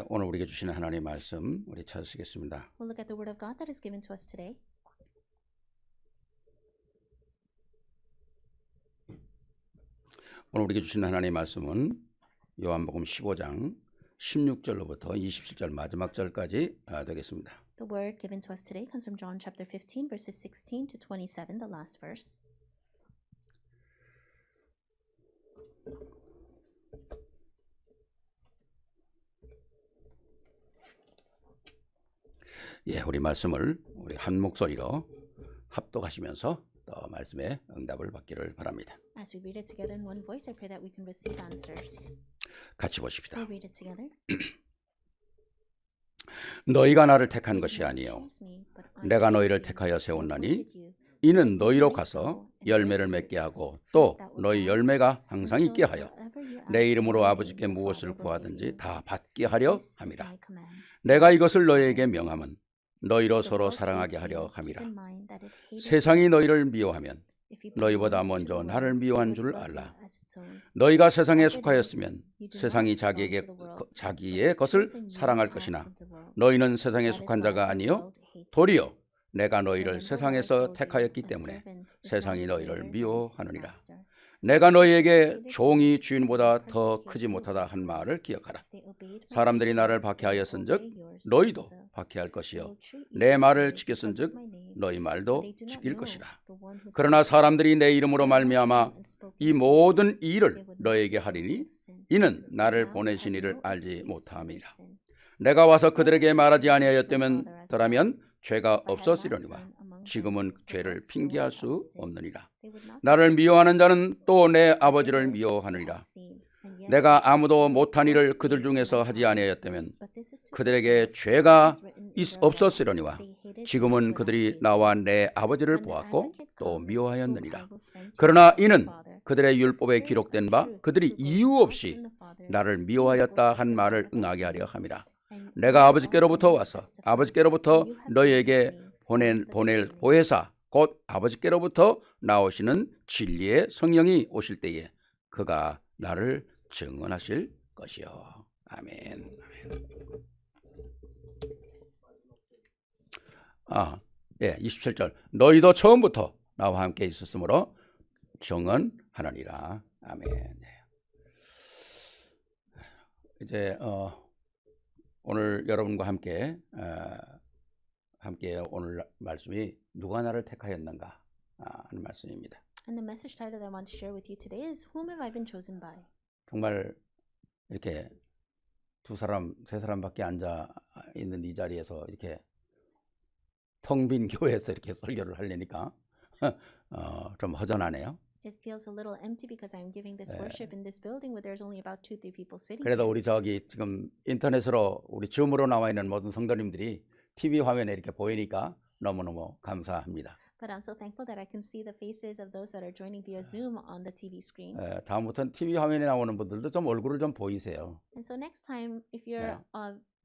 오늘 우리에게 주시는 하나님의 말씀 우리 찾으시겠습니다. We'll look at the word of God that is given to us today. 오늘 우리에게 주시는 하나님의 말씀은 요한복음 15장 16절로부터 27절 마지막 절까지 되겠습니다. The word given to us today comes from John chapter 15 verses 16 to 27, the last verse. 우리 말씀을 우리 한 목소리로 합독하시면서 또 말씀에 응답을 받기를 바랍니다. As we read it together in one voice, I pray that we can receive answers. 같이 보십시다. We'll read it together. 너희가 나를 택한 것이 아니요 내가 너희를 택하여 세웠나니 이는 너희로 가서 열매를 맺게 하고 또 너희 열매가 항상 있게 하여 내 이름으로 아버지께 무엇을 구하든지 다 받게 하려 함이라. 내가 이것을 너희에게 명함은 너희로 서로 사랑하게 하려 함이라. 세상이 너희를 미워하면 너희보다 먼저 나를 미워한 줄 알라. 너희가 세상에 속하였으면 세상이 자기의 것을 사랑할 것이나 너희는 세상에 속한 자가 아니요 도리어 내가 너희를 세상에서 택하였기 때문에 세상이 너희를 미워하느니라. 내가 너희에게 종이 주인보다 더 크지 못하다 한 말을 기억하라. 사람들이 나를 박해하였은즉 너희도 박해할 것이요 내 말을 지켰은즉 너희 말도 지킬 것이라. 그러나 사람들이 내 이름으로 말미암아 이 모든 일을 너희에게 하리니 이는 나를 보내신 이를 알지 못함이라. 내가 와서 그들에게 말하지 아니하였더라면 죄가 없었으려니와 지금은 죄를 핑계할 수 없느니라. 나를 미워하는 자는 또 내 아버지를 미워하느니라. 내가 아무도 못한 일을 그들 중에서 하지 아니하였다면 그들에게 죄가 없었으려니와 지금은 그들이 나와 내 아버지를 보았고 또 미워하였느니라. 그러나 이는 그들의 율법에 기록된 바 그들이 이유 없이 나를 미워하였다 한 말을 응하게 하려 함이라. 내가 아버지께로부터 와서 아버지께로부터 너희에게 보낼 보혜사 곧 아버지께로부터 나오시는 진리의 성령이 오실 때에 그가 나를 증언하실 것이요. 아멘. 27절 너희도 처음부터 나와 함께 있었으므로 증언하느니라. 아멘. 이제 오늘 여러분과 함께 오늘 말씀이 누가 나를 택하였는가 하는 말씀입니다. And the message title that I want to share with you today is Whom have I been chosen by? 정말 이렇게 두 사람, 세 사람밖에 앉아 있는 이 자리에서 이렇게 텅 빈 교회에서 이렇게 설교를 하려니까 좀 허전하네요. It feels a little empty because I'm giving this worship in this building where there's only about 2-3 people sitting. 그래도 우리 저기 지금 인터넷으로 우리 줌으로 나와 있는 모든 성도님들이 TV 화면에 이렇게 보이니까 너무너무 감사합니다. But I'm so thankful that I can see the faces of those that are joining via Zoom on the TV screen. 다음부터는 TV 화면에 나오는 분들도 좀 얼굴을 좀 보이세요. And so next time, if you're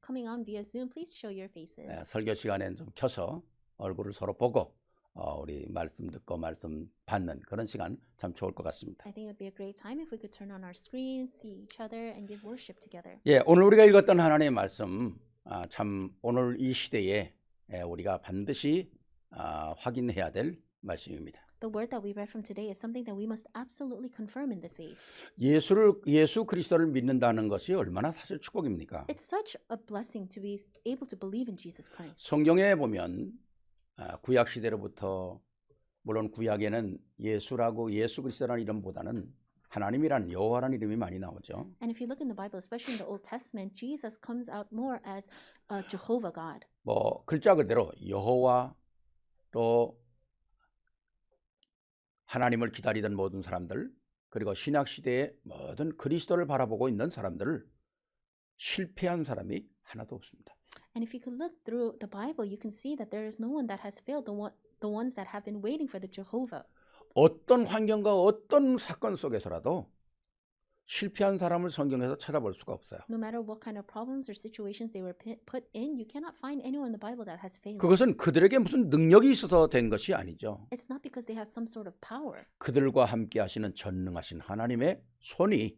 coming on via Zoom, please show your faces. 설교 시간에는 좀 켜서 얼굴을 서로 보고 우리 말씀 듣고 말씀 받는 그런 시간 참 좋을 것 같습니다. I think it would be a great time if we could turn on our screen, see each other, and give worship together. 오늘 우리가 읽었던 하나님의 말씀 참 오늘 이 시대에 우리가 반드시 확인해야 될 말씀입니다. The word that we read from today is something that we must absolutely confirm in this age. 예수 그리스도를 믿는다는 것이 얼마나 사실 축복입니까? It's such a blessing to be able to believe in Jesus Christ. 성경에 보면 구약 시대로부터 물론 구약에는 예수 그리스도라는 이름보다는 하나님이란 여호와라는 이름이 많이 나오죠. And if you look in the Bible, especially in the Old Testament, Jesus comes out more as Jehovah God. 글자 그대로 여호와 또 하나님을 기다리던 모든 사람들 그리고 신약 시대의 모든 그리스도를 바라보고 있는 사람들을 실패한 사람이 하나도 없습니다. And if you could look through the Bible, you can see that there is no one that has failed. The ones that have been waiting for the Jehovah. 어떤 환경과 어떤 사건 속에서라도 실패한 사람을 성경에서 찾아볼 수가 없어요. No matter what kind of problems or situations they were put in, you cannot find anyone in the Bible that has failed. 그것은 그들에게 무슨 능력이 있어서 된 것이 아니죠. It's not because they have some sort of power. 그들과 함께 하시는 전능하신 하나님의 손이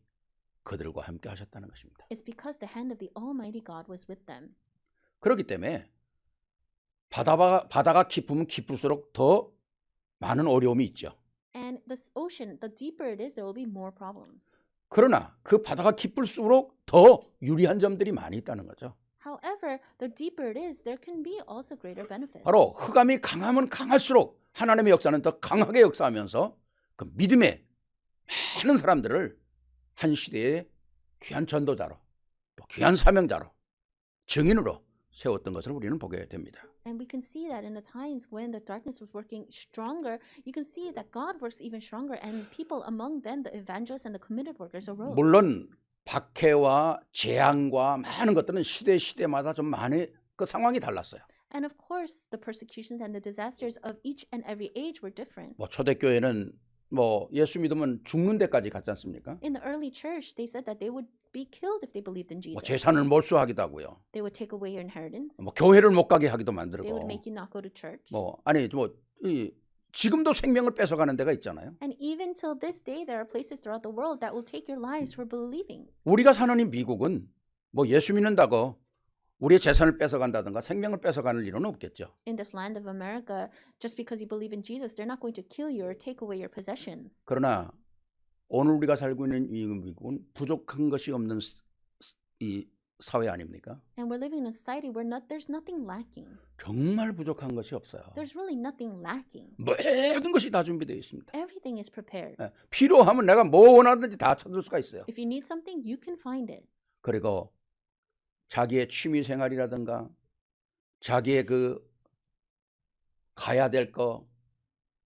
그들과 함께 하셨다는 것입니다. It's because the hand of the Almighty God was with them. 그렇기 때문에 바다가 깊으면 깊을수록 더 많은 어려움이 있죠. And this ocean, the deeper it is, there will be more problems. 그러나 그 바다가 깊을수록 더 유리한 점들이 많이 있다는 거죠. However, the deeper it is, there can be also greater benefits. 바로 흑암이 강하면 강할수록 하나님의 역사는 더 강하게 역사하면서 그 믿음의 많은 사람들을 한 시대의 귀한 전도자로 또 귀한 사명자로 증인으로 세웠던 것을 우리는 보게 됩니다. And we can see that in the times when the darkness was working stronger, you can see that God works even stronger, and people among them, the evangelists and the committed workers, arose. 물론 박해와 재앙과 많은 것들은 시대마다 좀 많이 그 상황이 달랐어요. And of course, the persecutions and the disasters of each and every age were different. 뭐 초대교회는 뭐 예수 믿으면 죽는 데까지 갔지 않습니까? In the early church, they said that they would be killed if they believed in 뭐 Jesus. 재산을 몰수하기도 하고요. They would take away your inheritance. 뭐 교회를 못 가게 하기도 They 만들고. would make you not go to church. 뭐 아니 지금도 생명을 뺏어가는 데가 있잖아요. And even till this day, there are places throughout the world that will take your lives for believing. 우리가 사는 이 미국은 뭐 예수 믿는다고 우리의 재산을 뺏어간다든가 생명을 뺏어가는 일은 없겠죠. In this land of America, just because you believe in Jesus, they're not going to kill you or take away your possessions. 그러나 오늘 우리가 살고 있는 이 미국은 부족한 것이 없는 이 사회 아닙니까? And we're living in a society where there's nothing lacking. 정말 부족한 것이 없어요. There's really nothing lacking. 모든 것이 다 준비되어 있습니다. Everything is prepared. 필요하면 내가 뭐 원하든지 다 찾을 수가 있어요. If you need something, you can find it. 그리고 자기의 취미 생활이라든가 자기의 그 가야 될 거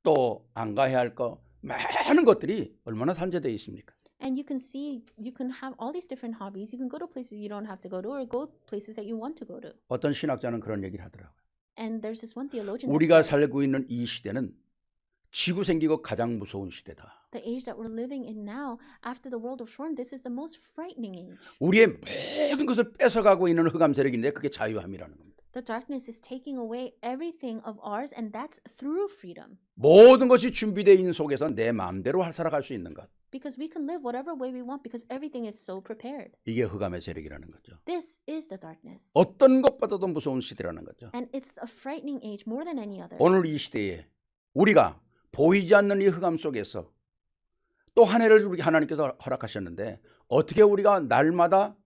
또 안 가야 할 거 많은 것들이 얼마나 산재되어 있습니까? And you can see, you can have all these different hobbies. You can go to places you don't have to go to or go places that you want to go to. 어떤 신학자는 그런 얘기를 하더라고요. And there's this one theologian that 우리가 said, 살고 있는 이 시대는 지구 생기고 가장 무서운 시대다. the age that we're living in now, after the world of storm, this is the most frightening age. 우리의 모든 것을 뺏어가고 있는 흑암 세력인데 그게 자유함이라는 겁니다. The darkness is taking away everything of ours, and that's through freedom. 모든 것이 준비되어 있는 속에서 내 마음대로 살아갈 수 있는 것. Because we can live whatever way we want because everything is so prepared. 이게 흑암의 세력이라는 거죠. This is the darkness. 어떤 것보다도 무서운 시대라는 거죠. And it's a frightening age more than any other. 오늘 이 시대에 우리가 보이지 않는 이 흑암 속에서 또 한 해를 우리 하나님께서 허락하셨는데 어떻게 우리가 날마다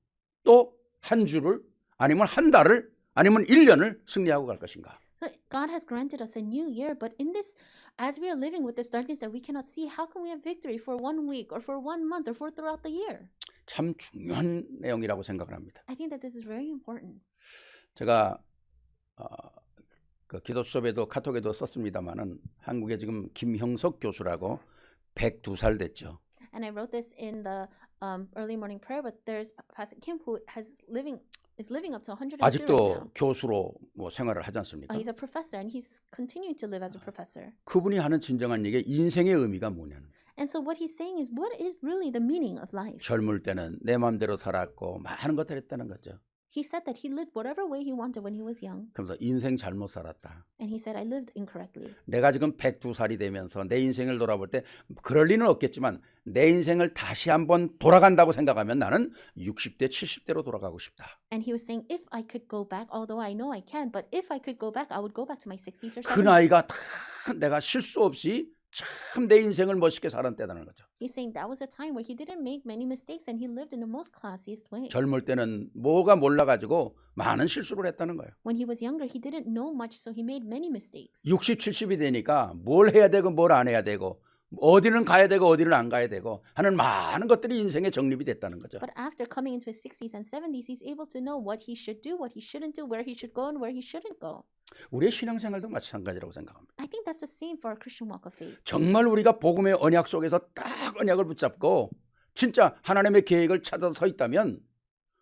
또 한 주를 아니면 한 달을 아니면 1년을 승리하고 갈 것인가? So God has granted us a new year, but in this, as we are living with this darkness that we cannot see, how can we have victory for 1 week or for 1 month or for throughout the year? 참 중요한 내용이라고 생각을 합니다. I think that this is very important. 제가 그 기도 수업에도 카톡에도 썼습니다마는 한국에 지금 김형석 교수라고 102살 됐죠. And I wrote this in the early morning prayer, but there's Pastor Kim who is living up to 102 right 아직도 now. 교수로 뭐 생활을 하지 않습니까? He's a professor and he's continuing to live as a professor. 그분이 하는 진정한 얘기 인생의 의미가 뭐냐는. And so what he's saying is, what is really the meaning of life? 젊을 때는 내 마음대로 살았고 많은 것들 했다는 거죠. He said that he lived whatever way he wanted when he was young. 그러면서 인생 잘못 살았다. And he said, I lived incorrectly. 내가 지금 102살이 되면서 내 인생을 돌아볼 때 그럴 리는 없겠지만 내 인생을 다시 한번 돌아간다고 생각하면 나는 60대, 70대로 돌아가고 싶다. And he was saying, if I could go back, although I know I can, but if I could go back, I would go back to my 60s or 70s. 그 나이가 다 내가 실수 없이 참 내 인생을 멋있게 살았다는 거죠. He's saying that was a time where he didn't make many mistakes and he lived in the most classiest way. 젊을 때는 뭐가 몰라가지고 많은 실수를 했다는 거예요. When he was younger, he didn't know much, so he made many mistakes. 60, 70이 되니까 뭘 해야 되고 뭘 안 해야 되고 어디는 가야 되고 어디는 안 가야 되고 하는 많은 것들이 인생에 정립이 됐다는 거죠. But after coming into his 60s and 70s, he's able to know what he should do, what he shouldn't do, where he should go, and where he shouldn't go. 우리의 신앙생활도 마찬가지라고 생각합니다. I think that's the same for our Christian walk of faith. 정말 우리가 복음의 언약 속에서 딱 언약을 붙잡고 진짜 하나님의 계획을 찾아서 서 있다면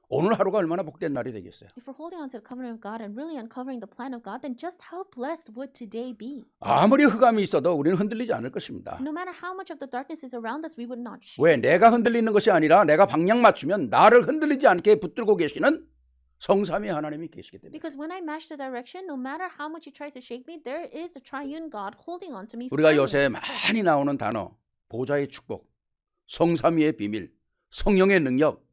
오늘 하루가 얼마나 복된 날이 되겠어요. If we're holding on to the covenant of God and really uncovering the plan of God, then just how blessed would today be? 아무리 흑암이 있어도 우리는 흔들리지 않을 것입니다. No matter how much of the darkness is around us, we would not shake. 왜? 내가 흔들리는 것이 아니라 내가 방향 맞추면 나를 흔들리지 않게 붙들고 계시는 성삼위 하나님이 계시기 때문에. Because when I match the direction, no matter how much he tries to shake me, there is the triune God holding on to me. 우리가 firmly. 요새 많이 나오는 단어 보좌의 축복, 성삼위의 비밀, 성령의 능력,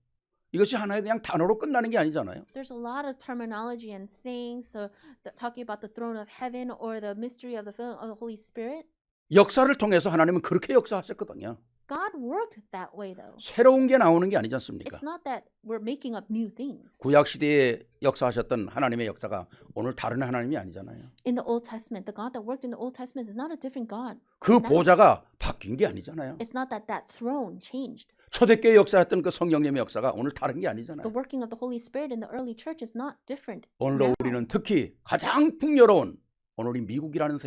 이것이 하나의 그냥 단어로 끝나는 게 아니잖아요. There's a lot of terminology and sayings, so talking about the throne of heaven or the mystery of the Holy Spirit. 역사를 통해서 하나님은 그렇게 역사하셨거든요. God worked that way, though. 새로운 게 나오는 게 아니지 않습니까? It's not that we're making up new things. 구약 시대에 역사하셨던 하나님의 역사가 오늘 다른 하나님이 아니잖아요. In the Old Testament, the God that worked in the Old Testament is not a different God. 그 보좌가 바뀐 게 아니잖아요. It's not that that throne changed. 초대교회 역사했던 그 성령님의 역사가 오늘 다른 게 아니잖아요. The working of the Holy Spirit in the early church is not different. 오늘도 now. 우리는 특히 가장 풍요로운 오늘 이 미국이라는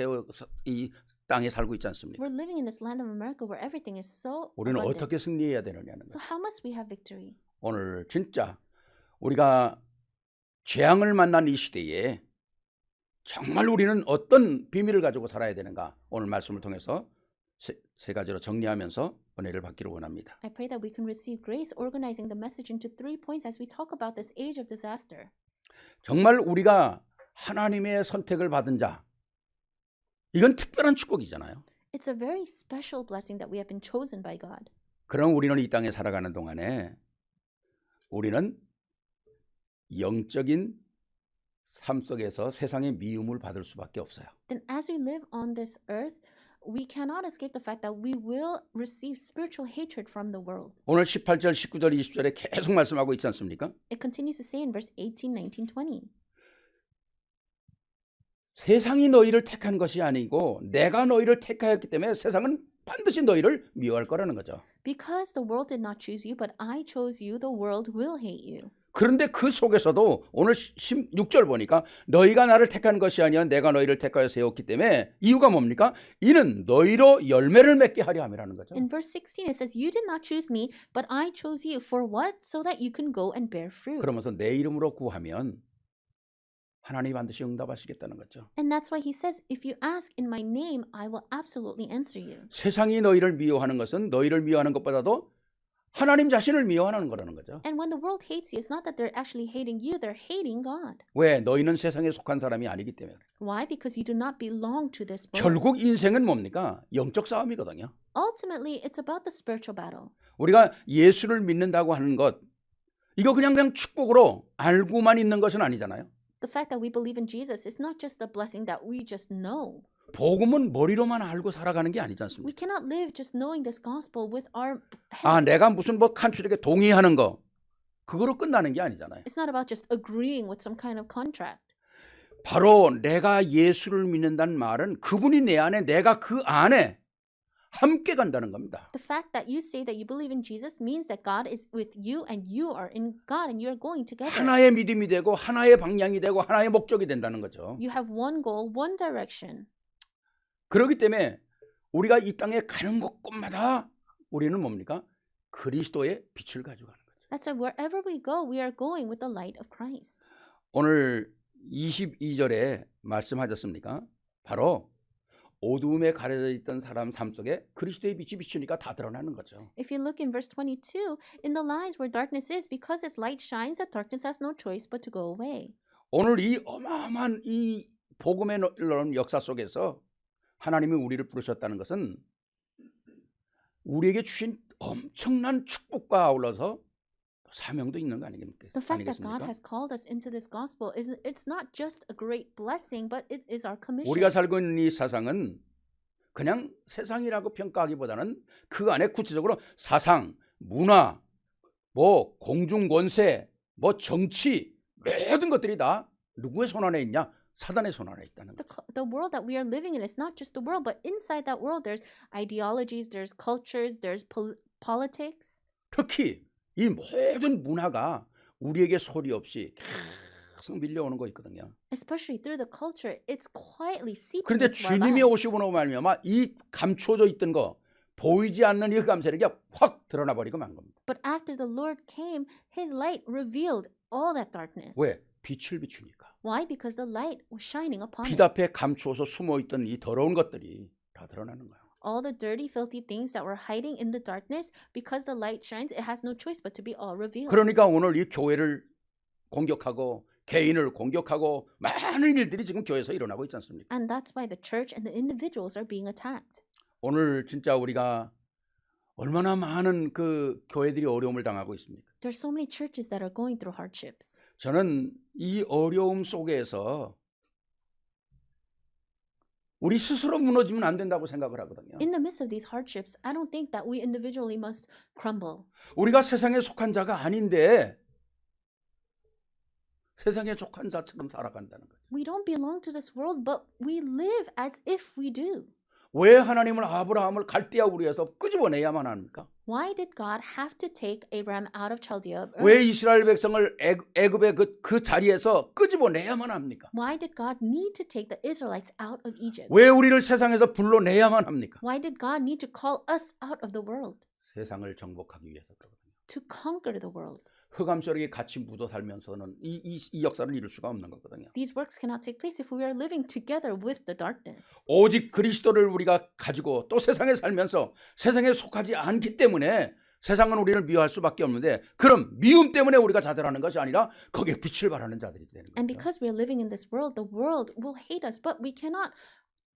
이 땅에 살고 있지 않습니까? We're living in this land of America where everything is so 우리는 abundant. 어떻게 승리해야 되느냐는 So 거예요. how must we have victory? 오늘 진짜 우리가 재앙을 만난 이 시대에 정말 우리는 어떤 비밀을 가지고 살아야 되는가, 오늘 말씀을 통해서 세 가지로 정리하면서 은혜를 받기를 원합니다. I pray that we can receive grace, organizing the message into 3 points as we talk about this age of disaster. 정말 우리가 하나님의 선택을 받은 자, 이건 특별한 축복이잖아요. It's a very special blessing that we have been chosen by God. 그럼 우리는 이 땅에 살아가는 동안에 우리는 영적인 삶 속에서 세상의 미움을 받을 수밖에 없어요. Then as we live on this earth, we cannot escape the fact that we will receive spiritual hatred from the world. 오늘 18절, 19절, 20절에 계속 말씀하고 있지 않습니까? It continues to say in verse 18, 19, 20. 세상이 너희를 택한 것이 아니고 내가 너희를 택하였기 때문에 세상은 반드시 너희를 미워할 거라는 거죠. Because the world did not choose you, but I chose you, the world will hate you. 그런데 그 속에서도 오늘 16절 보니까 너희가 나를 택한 것이 아니라 내가 너희를 택하여 세웠기 때문에 이유가 뭡니까? 이는 너희로 열매를 맺게 하려 함이라는 거죠. In verse 16 it says, You did not choose me, but I chose you. For what? So that you can go and bear fruit. 그러면서 내 이름으로 구하면 하나님이 반드시 응답하시겠다는 거죠. And that's why he says, If you ask in my name, I will absolutely answer you. 세상이 너희를 미워하는 것은 너희를 미워하는 것보다도 하나님 자신을 미워하는 거라는 거죠. And when the world hates you, it's not that they're actually hating you, they're hating God. 왜? 너희는 세상에 속한 사람이 아니기 때문에. Why? Because you do not belong to this world. 결국 인생은 뭡니까? 영적 싸움이거든요. Ultimately, it's about the spiritual battle. 우리가 예수를 믿는다고 하는 것, 이거 그냥 축복으로 알고만 있는 것은 아니잖아요. The fact that we believe in Jesus is not just a blessing that we just know. 복음은 머리로만 알고 살아가는 게 아니지 We 않습니까? cannot live just knowing this gospel with our 아, head. 내가 무슨 칸출에게 동의하는 거, 그거로 끝나는 게 아니잖아요. It's not about just agreeing with some kind of contract. 바로 내가 예수를 믿는다는 말은 그분이 내 안에, 내가 그 안에 함께 간다는 겁니다. The fact that you say that you believe in Jesus means that God is with you and you are in God and you are going together. 하나의 믿음이 되고 하나의 방향이 되고 하나의 목적이 된다는 거죠. You have one goal, one direction. 그렇기 때문에 우리가 이 땅에 가는 곳곳마다 우리는 뭡니까? 그리스도의 빛을 가져가는 거죠. That's why wherever we go, we are going with the light of Christ. 오늘 22절에 말씀하셨습니까? 바로 어두움에 가려져 있던 사람 삶 속에 그리스도의 빛이 비추니까 다 드러나는 거죠. If you look in verse 22, in the lives where darkness is, because his light shines, that darkness has no choice but to go away. 오늘 이 어마어마한 이 복음의 역사 속에서 하나님이 우리를 부르셨다는 것은 우리에게 주신 엄청난 축복과 아울러서 사명도 있는 거 아니겠습니까? The fact that God has called us into this gospel is it's not just a great blessing, but it is our commission. 우리가 살고 있는 이 세상은 그냥 세상이라고 평가하기보다는 그 안에 구체적으로 사상, 문화, 뭐 공중 권세, 뭐 정치, 모든 것들이 다 누구의 손 안에 있냐? 사단의 손 안에 있다는 거죠. The world that we are living in is not just the world, but inside that world there's ideologies, there's cultures, there's politics. 특히 이 모든 문화가 우리에게 소리 없이 계속 밀려오는 거 있거든요. Especially through the culture, it's quietly seeping 그런데 into our 주님이 lives. 오시고 말미암아 이 감춰져 있던 거, 보이지 않는 이 감세력이 확 드러나 버리고 만 겁니다. But after the Lord came, His light revealed all that darkness. 왜? 빛을 비추니까. Why? Because the light was shining upon 빛 it. 앞에 감추어서 숨어 있던 이 더러운 것들이 다 드러나는 거예요. All the dirty, filthy things that were hiding in the darkness, because the light shines, it has no choice but to be all revealed. 그러니까 오늘 이 교회를 공격하고 개인을 공격하고 많은 일들이 지금 교회에서 일어나고 있지 않습니까? And that's why the church and the individuals are being attacked. 오늘 진짜 우리가 얼마나 많은 그 교회들이 어려움을 당하고 있습니까? There's so many churches that are going through hardships. 저는 이 어려움 속에서 우리 스스로 무너지면 안 된다고 생각을 하거든요. In the midst of these hardships, I don't think that we individually must crumble. 우리가 세상에 속한 자가 아닌데 세상에 속한 자처럼 살아간다는 거죠. We don't belong to this world, but we live as if we do. 왜 하나님은 아브라함을 갈대아 우리에서 끄집어내야만 합니까? Why did God have to take Abraham out of Chaldea of Ur? 왜 이스라엘 백성을 애굽의 그 자리에서 끄집어내야만 합니까? Why did God need to take the Israelites out of Egypt? 왜 우리를 세상에서 불러내야만 합니까? Why did God need to call us out of the world? 세상을 정복하기 위해서 그러거든요. To conquer the world. 흑암 속에 같이 묻어 살면서는 이 역사를 이룰 수가 없는 거거든요. These works cannot take place if we are living together with the darkness. 오직 그리스도를 우리가 가지고 또 세상에 살면서 세상에 속하지 않기 때문에 세상은 우리를 미워할 수밖에 없는데 그럼 미움 때문에 우리가 자살하는 것이 아니라 거기에 빛을 발하는 자들이 되는 And 거죠. because we are living in this world, the world will hate us, but we cannot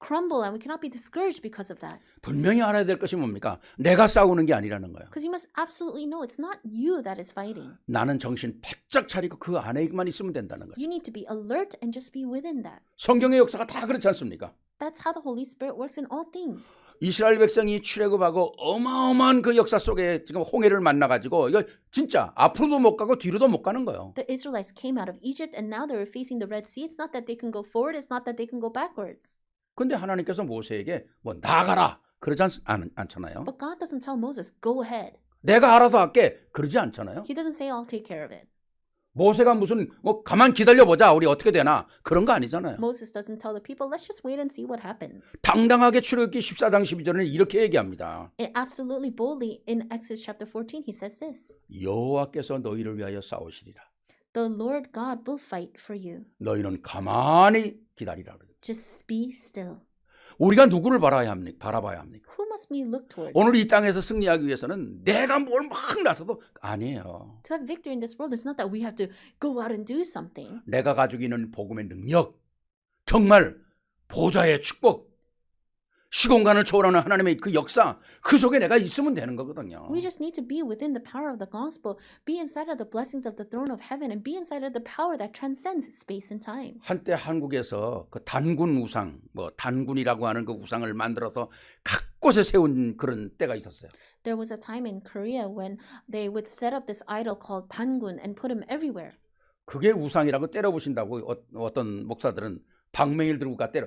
crumble and we cannot be discouraged because of that. 분명히 알아야 될 것이 뭡니까? 내가 싸우는 게 아니라는 거예요. Because you must absolutely know it's not you that is fighting. 나는 정신 바짝 차리고 그 안에만 있으면 된다는 거죠. You need to be alert and just be within that. 성경의 역사가 다 그렇지 않습니까? That's how the Holy Spirit works in all things. 이스라엘 백성이 출애굽하고 어마어마한 그 역사 속에 지금 홍해를 만나가지고 이거 진짜 앞으로도 못 가고 뒤로도 못 가는 거예요. The Israelites came out of Egypt and now they were facing the Red Sea. It's not that they can go forward, it's not that they can go backwards. 근데 하나님께서 모세에게 뭐 나가라 그러지 않잖아요. But God doesn't tell Moses, go ahead. 내가 알아서 할게 그러지 않잖아요. He doesn't say, I'll take care of it. 모세가 무슨 뭐 가만 기다려보자 우리 어떻게 되나 그런 거 아니잖아요. Moses doesn't tell the people, let's just wait and see what happens. 당당하게 출애굽기 14장 12절에는 이렇게 얘기합니다. It absolutely boldly in Exodus chapter 14, he says this. 여호와께서 너희를 위하여 싸우시리라. The Lord God will fight for you. 너희는 가만히 기다리라. Just be still. 우리가 누구를 바라봐야 합니까? Who must we look towards? 오늘 이 땅에서 승리하기 위해서는 내가 뭘 막 나서도 아니에요. To have victory in this world, it's not that we have to go out and do something. 내가 가지고 있는 복음의 능력, 정말 보좌의 축복, 시공간을 초월하는 하나님의 그 역사, 그 속에 내가 있으면 되는 거거든요. We just need to be within the power of the gospel, be inside of the blessings of the throne of heaven, and be inside of the power that transcends space and time. 한때 한국에서 그 단군 우상, 뭐 단군이라고 하는 그 우상을 만들어서 각 곳에 세운 그런 때가 있었어요. There was a time in Korea when they would set up this idol called Dangun and put him everywhere. 그게 우상이라고 때려부신다고 어떤 목사들은 방맹이를 들고 가 때려.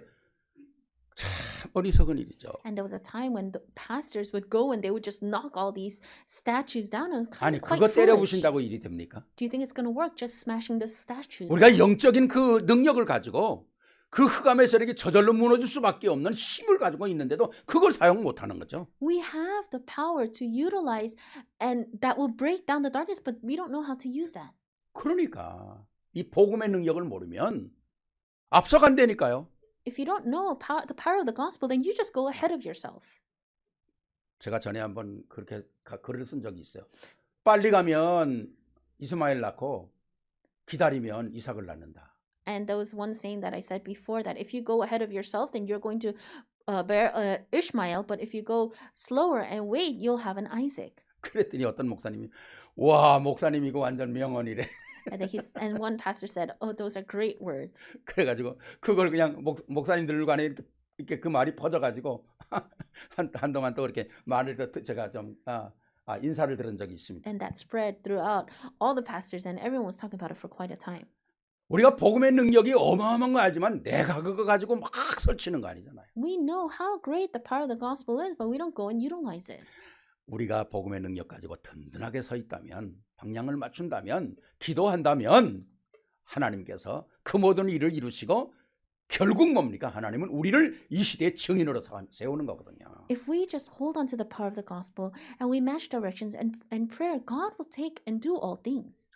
참 어리석은 일이죠. And there was a time when the pastors would go and they would just knock all these statues down. And it was kind 아니 of quite 그거 foolish. 때려부신다고 일이 됩니까? Do you think it's going to work just smashing the statues? 우리가 영적인 그 능력을 가지고 그 흑암의 세력이 저절로 무너질 수밖에 없는 힘을 가지고 있는데도 그걸 사용 못하는 거죠. We have the power to utilize and that will break down the darkness, but we don't know how to use that. 그러니까 이 복음의 능력을 모르면 앞서간다니까요. If you don't know the power of the gospel, then you just go ahead of yourself. 제가 전에 한번 그렇게 글을 쓴 적이 있어요. 빨리 가면 이스마엘 낳고 기다리면 이삭을 낳는다. And there was one saying that I said before that if you go ahead of yourself, then you're going to bear Ishmael, but if you go slower and wait, you'll have an Isaac. 그랬더니 어떤 목사님이 와 목사님 이거 완전 명언이래. And one pastor said, "Oh, those are great words." 그래가지고 그걸 그냥 목사님들 간에 이렇게 그 말이 퍼져가지고 한동안 또 이렇게 말을 제가 좀 인사를 들은 적이 있습니다. And that spread throughout all the pastors, and everyone was talking about it for quite a time. 우리가 복음의 능력이 어마어마한 거 알지만 내가 그거 가지고 막 설치는 거 아니잖아요. We know how great the power of the gospel is, but we don't go and utilize it. 우리가 복음의 능력 가지고 든든하게 서 있다면, 방향을 맞춘다면, 기도한다면 하나님께서 그 모든 일을 이루시고 결국 뭡니까? 하나님은 우리를 이 시대의 증인으로 세우는 거거든요. If we just hold on to the power of the gospel and we match directions and prayer, God will take and do all things.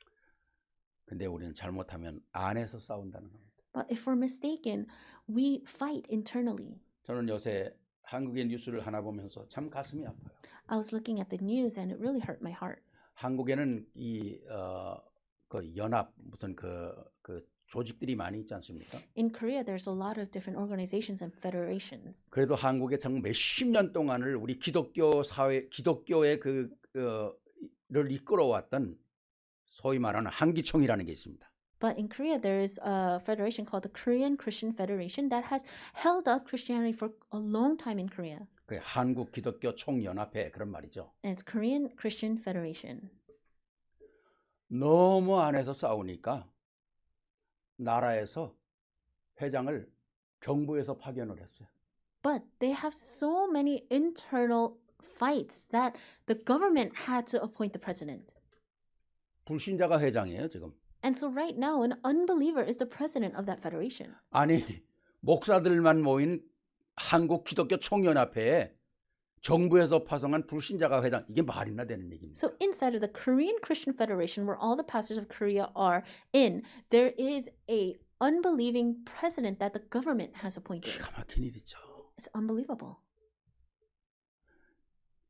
근데 우리는 잘못하면 안에서 싸운다는 겁니다. But if we're mistaken, we fight internally. 저는 요새 한국의 뉴스를 하나 보면서 참 가슴이 아파요. I was looking at the news and it really hurt my heart. 한국에는 이 그 연합 무슨 그 조직들이 많이 있지 않습니까? In Korea, there's a lot of different organizations and federations. 그래도 한국에 정말 몇십 년 동안을 우리 기독교 사회, 기독교의 를 이끌어왔던 소위 말하는 한기총이라는 게 있습니다. But in Korea, there is a federation called the Korean Christian Federation that has held up Christianity for a long time in Korea. 그 한국 기독교 총연합회 그런 말이죠. And it's Korean Christian Federation. 너무 안에서 싸우니까 나라에서 회장을 정부에서 파견을 했어요. But they have so many internal fights that the government had to appoint the president. 불신자가 회장이에요 지금. And so right now, an unbeliever is the president of that federation. 아니 목사들만 모인 한국 기독교 총연합회에 정부에서 파송한 불신자가 회장, 이게 말이나 되는 얘기입니다. So inside of the Korean Christian Federation, where all the pastors of Korea are in, there is a unbelieving president that the government has appointed. 기가 막힌 일이죠. It's unbelievable.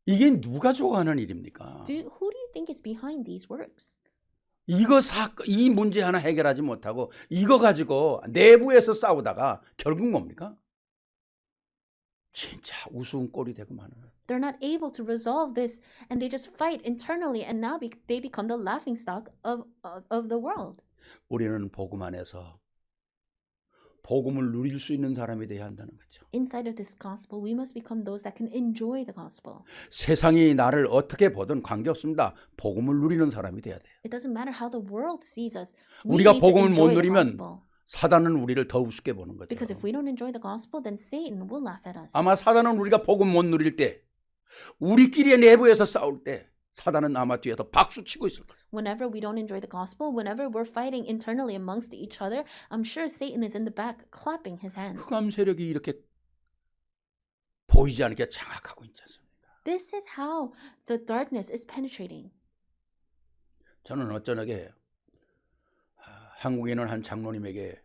이게 누가 좋아하는 일입니까? Who do you think is behind these works? 이 문제 하나 해결하지 못하고 이거 가지고 내부에서 싸우다가 결국 뭡니까? 진짜 우스운 꼴이 되고 마는 거예요. They're not able to resolve this, and they just fight internally, and now they become the laughingstock of the world. 우리는 복음 안에서 복음을 누릴 수 있는 사람이 돼야 한다는 거죠. Inside of this gospel, we must become those that can enjoy the gospel. 세상이 나를 어떻게 보든 관계없습니다. 복음을 누리는 사람이 돼야 돼요. It doesn't matter how the world sees us. We 우리가 need to 복음을 못 enjoy the 누리면 gospel. 사단은 우리를 더 우습게 보는 거죠. Because if we don't enjoy the gospel, then Satan will laugh at us. 아마 사단은 우리가 복음 못 누릴 때, 우리끼리 내부에서 싸울 때 사단은 아마 뒤에서 박수 치고 있을 거예요. Whenever we don't enjoy the gospel, whenever we're fighting internally amongst each other, I'm sure Satan is in the back clapping his hands. 흑암 세력이 이렇게 보이지 않게 장악하고 있지 않습니까? This is how the darkness is penetrating. 저는 어쩌게 한국에 있는 한 장로님에게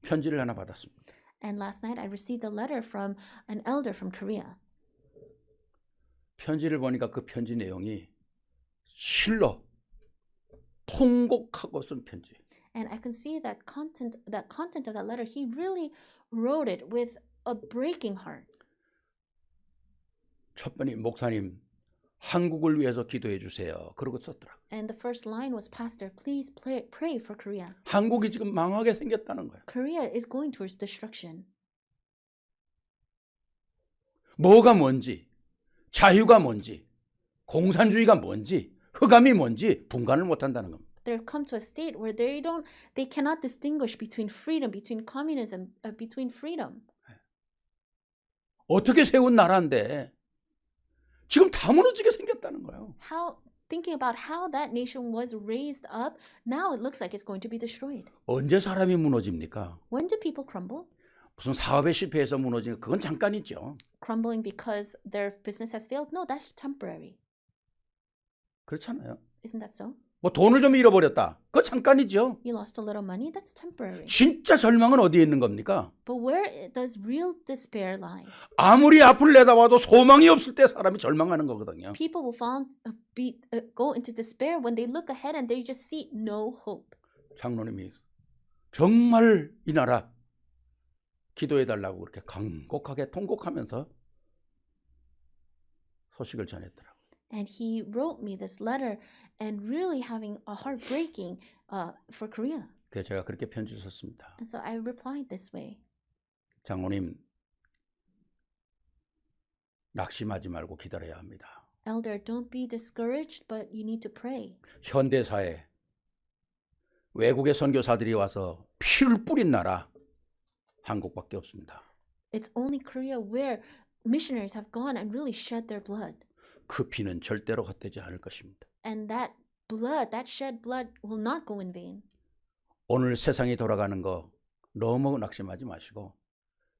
편지를 하나 받았습니다. And last night I received a letter from an elder from Korea. 편지를 보니까 그 편지 내용이 실로 통곡하고 쓴 편지. And I can see that content of that letter, he really wrote it with a breaking heart. 첫 번이 목사님 한국을 위해서 기도해 주세요. 그러고 썼더라고요. And the first line was, Pastor, please pray for Korea. 한국이 지금 망하게 생겼다는 거예요. Korea is going towards destruction. 뭐가 뭔지, 자유가 뭔지, 공산주의가 뭔지, 흑암이 뭔지 분간을 못 한다는 겁니다. They've come to a state where they cannot distinguish between freedom, between communism, between freedom. 어떻게 세운 나라인데 지금 다 무너지게 생겼다는 거예요. Thinking about how that nation was raised up, now it looks like it's going to be destroyed. 언제 사람이 무너집니까? When do people crumble? 무슨 사업에 실패해서 무너지는 그건 잠깐이죠. Crumbling because their business has failed? No, that's temporary. 그렇잖아요. Isn't that so? 뭐 돈을 좀 잃어버렸다. 그거 잠깐이죠. You lost a little money? That's temporary. 진짜 절망은 어디에 있는 겁니까? But where does real despair lie? 아무리 앞을 내다봐도 소망이 없을 때 사람이 절망하는 거거든요. People will go into despair when they look ahead and they just see no hope. 장로님이 정말 이 나라 기도해달라고 그렇게 간곡하게 통곡하면서 소식을 전했더라고요. And he wrote me this letter and really having a heartbreaking for Korea. 그래서 제가 그렇게 편지를 썼습니다. And so I replied this way. 장로님, 낙심하지 말고 기다려야 합니다. Elder, don't be discouraged, but you need to pray. 현대사에 외국의 선교사들이 와서 피를 뿌린 나라 한국밖에 없습니다. It's only Korea where missionaries have gone and really shed their blood. 그 피는 절대로 헛되지 않을 것입니다. And that blood, that shed blood will not go in vain. 오늘 세상이 돌아가는 거 너무 낙심하지 마시고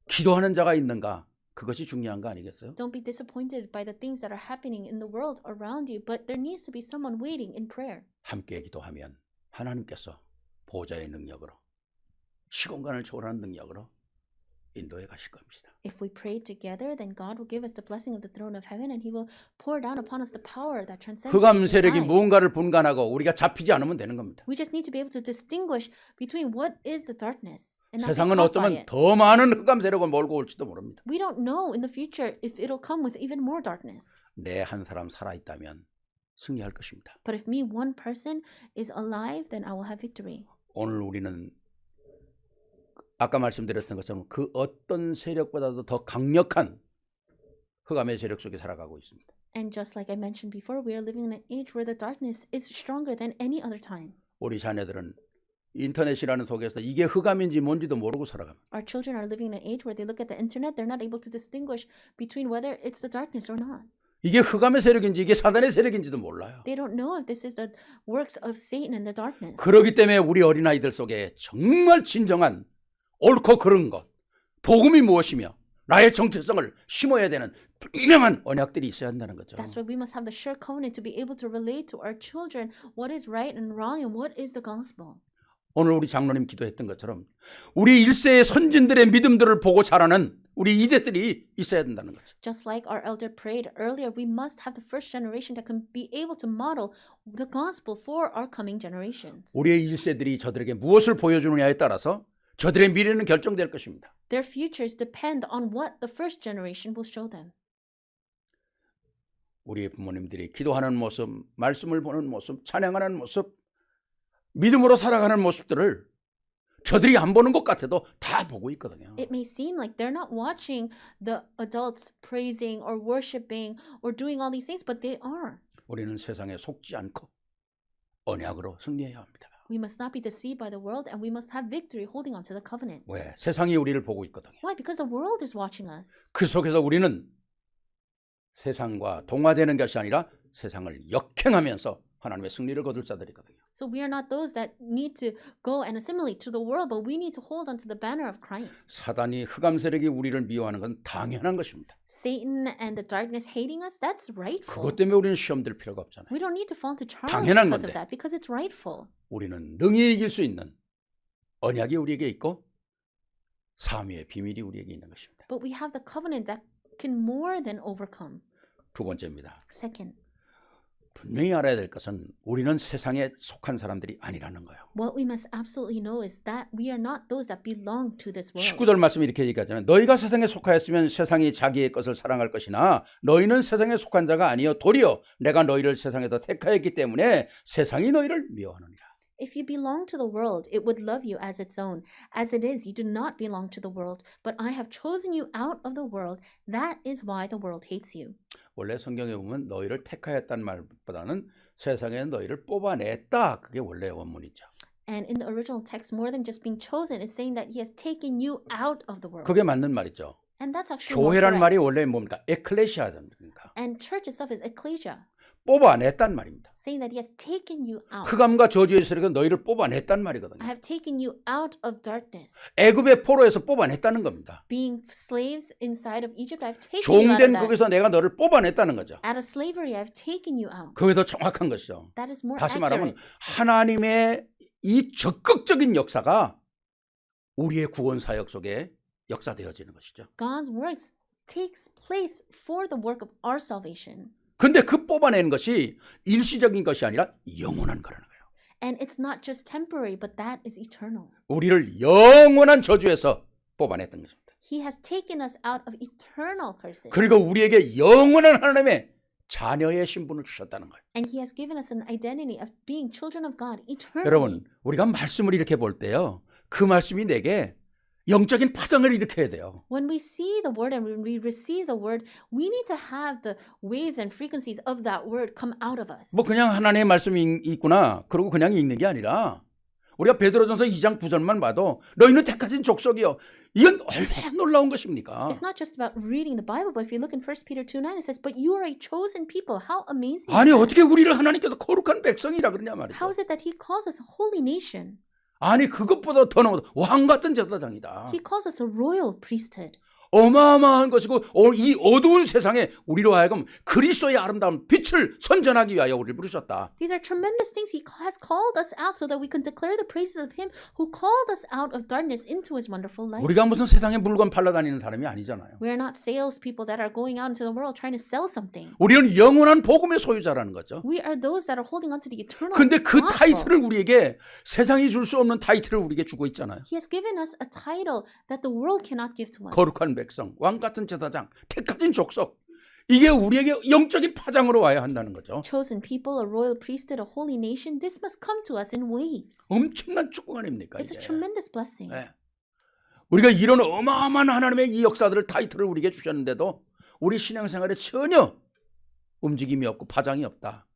기도하는 자가 있는가? 그것이 중요한 거 아니겠어요? Don't be disappointed by the things that are happening in the world around you, but there needs to be someone waiting in prayer. 함께 기도하면 하나님께서 보좌의 능력으로 시공간을 초월하는 능력으로 인도해 가실 겁니다. If we pray together, then God will give us the blessing of the throne of heaven, and He will pour down upon us the power that transcends 흑암 space and 세력이 time. 무언가를 분간하고 우리가 잡히지 않으면 되는 겁니다. We just need to be able to distinguish between what is the darkness and not be 세상은 caught by 어쩌면 it. 더 많은 흑암 세력을 몰고 올지도 모릅니다. We don't know in the future if it'll come with even more darkness. 내 한 사람 살아있다면 승리할 것입니다. But if me, one person, is alive, then I will have victory. 오늘 우리는 아까 말씀드렸던 것처럼 그 어떤 세력보다도 더 강력한 흑암의 세력 속에 살아가고 있습니다. And just like I mentioned before, we are living in an age where the darkness is stronger than any other time. 우리 자녀들은 인터넷이라는 속에서 이게 흑암인지 뭔지도 모르고 살아갑니다. Our children are living in an age where they look at the internet, they're not able to distinguish between whether it's the darkness or not. 이게 흑암의 세력인지 이게 사단의 세력인지도 몰라요. They don't know if this is the works of Satan and the darkness. 그렇기 때문에 우리 어린아이들 속에 정말 진정한 옳고 그른 것, 복음이 무엇이며 나의 정체성을 심어야 되는 분명한 언약들이 있어야 한다는 거죠. That's why we must have the sure covenant to be able to relate to our children what is right and wrong and what is the gospel. 오늘 우리 장로님 기도했던 것처럼 우리 1세의 선진들의 믿음들을 보고 자라는 우리 이대들이 있어야 된다는 거죠. Just like our elder prayed earlier, we must have the first generation that can be able to model the gospel for our coming generations. 우리의 1세들이 저들에게 무엇을 보여주느냐에 따라서 저들의 미래는 결정될 것입니다. Their futures depend on what the first generation will show them. 우리의 부모님들이 기도하는 모습, 말씀을 보는 모습, 찬양하는 모습, 믿음으로 살아가는 모습들을 저들이 안 보는 것 같아도 다 보고 있거든요. It may seem like they're not watching the adults praising or worshiping or doing all these things, but they are. 우리는 세상에 속지 않고 언약으로 승리해야 합니다. We must not be deceived by the world, and we must have victory holding on to the covenant. 왜? 세상이 우리를 보고 있거든요. Why? Because the world is watching us. 그 속에서 우리는 세상과 동화되는 것이 아니라 세상을 역행하면서 하나님의 승리를 거둘 자들이거든요. So we are not those that need to go and assimilate to the world, but we need to hold on to the banner of Christ. 사단이 흑암 세력이 우리를 미워하는 건 당연한 것입니다. Satan and the darkness hating us, that's rightful. 그것 때문에 우리는 시험 들 필요가 없잖아요. We don't need to fall into trials 당연한 because 건데. of that, because it's rightful. 우리는 능히 이길 수 있는 언약이 우리에게 있고 사미의 비밀이 우리에게 있는 것입니다. But we have the covenant that can more than overcome. 두 번째입니다. Second, 분명히 알아야 될 것은 우리는 세상에 속한 사람들이 아니라는 거예요. what we must absolutely know is that we are not those that belong to this world. 19절 말씀이 이렇게 얘기하잖아요. 너희가 세상에 속하였으면 세상이 자기의 것을 사랑할 것이나 너희는 세상에 속한 자가 아니요 도리어 내가 너희를 세상에서 택하였기 때문에 세상이 너희를 미워하느니라. If you belong to the world, it would love you as its own. As it is, you do not belong to the world, but I have chosen you out of the world. That is why the world hates you. 원래 성경에 보면 너희를 택하였다는 말보다는 세상에 너희를 뽑아냈다. 그게 원래 원문이죠. And in the original text, more than just being chosen, it's saying that he has taken you out of the world. 그게 맞는 말이죠. And that's actually more 교회란 말이 correct. 원래 뭡니까? 에클레시아입니까? And church itself is ecclesia, 뽑아냈단 말입니다. saying that he has taken you out. 흑암과 저주의 세력은 너희를 뽑아냈단 말이거든요. I have taken you out of darkness. 애굽의 포로에서 뽑아냈다는 겁니다. Being slaves inside of Egypt, I've taken you out of 종된 that. 거기서 내가 너를 뽑아냈다는 거죠. Out of slavery, I've taken you out. 그게 더 정확한 것이죠. That is more 다시 accurate. 말하면 하나님의 이 적극적인 역사가 우리의 구원 사역 속에 역사되어지는 것이죠. God's works takes place for the work of our salvation. 근데 그 뽑아내는 것이 일시적인 것이 아니라 영원한 거라는 거예요. And it's not just temporary, but that is eternal. 우리를 영원한 저주에서 뽑아냈던 것입니다. He has taken us out of eternal curses. 그리고 우리에게 영원한 하나님의 자녀의 신분을 주셨다는 거예요. And he has given us an identity of being children of God eternally. 여러분, 우리가 말씀을 이렇게 볼 때요. 그 말씀이 내게 영적인 파장을 일으켜야 돼요. When we see the word and when we receive the word, we need to have the waves and frequencies of that word come out of us. 뭐 그냥 하나님의 말씀이 있구나. 그러고 그냥 읽는 게 아니라 우리가 베드로전서 2장 9절만 봐도 너희는 택하신 족속이요. 이건 얼마나 놀라운 것입니까? It's not just about reading the Bible, but if you look in 1 Peter 2:9, it says, "But you are a chosen people." How amazing! 아니 is that? 어떻게 우리를 하나님께서 거룩한 백성이라 그러냐 말이죠. How is it that He calls us a holy nation? 아니 그것보다 더 넘어 왕 같은 제사장이다. He calls us a royal priesthood. 어마어마한 것이고 이 어두운 세상에 우리로 하여금 그리스도의 아름다운 빛을 선전하기 위하여 우리를 부르셨다. These are tremendous things. He has called us out so that we can declare the praises of Him who called us out of darkness into His wonderful light. 우리가 무슨 세상에 물건 팔러 다니는 사람이 아니잖아요. We are not salespeople that are going out into the world trying to sell something. 우리는 영원한 복음의 소유자라는 거죠. We are those that are holding on to the eternal 근데 그 gospel. 타이틀을 우리에게 세상이 줄 수 없는 타이틀을 우리에게 주고 있잖아요. He has given us a title that the world cannot give to us. 거룩한 백성, 왕 같은 제사장, 택하신 족속. 이게 우리에게 영적인 파장으로 와야 한다는 거죠. Chosen people, a royal priesthood, a holy nation. This must come to us in waves. 엄청난 축복 아닙니까? It's a 이게. tremendous blessing. 네. 우리가 이런 어마어마한 하나님의 이 역사들을 타이틀을 우리에게 주셨는데도 우리 신앙생활에 전혀 움직임이 없고 파장이 없다.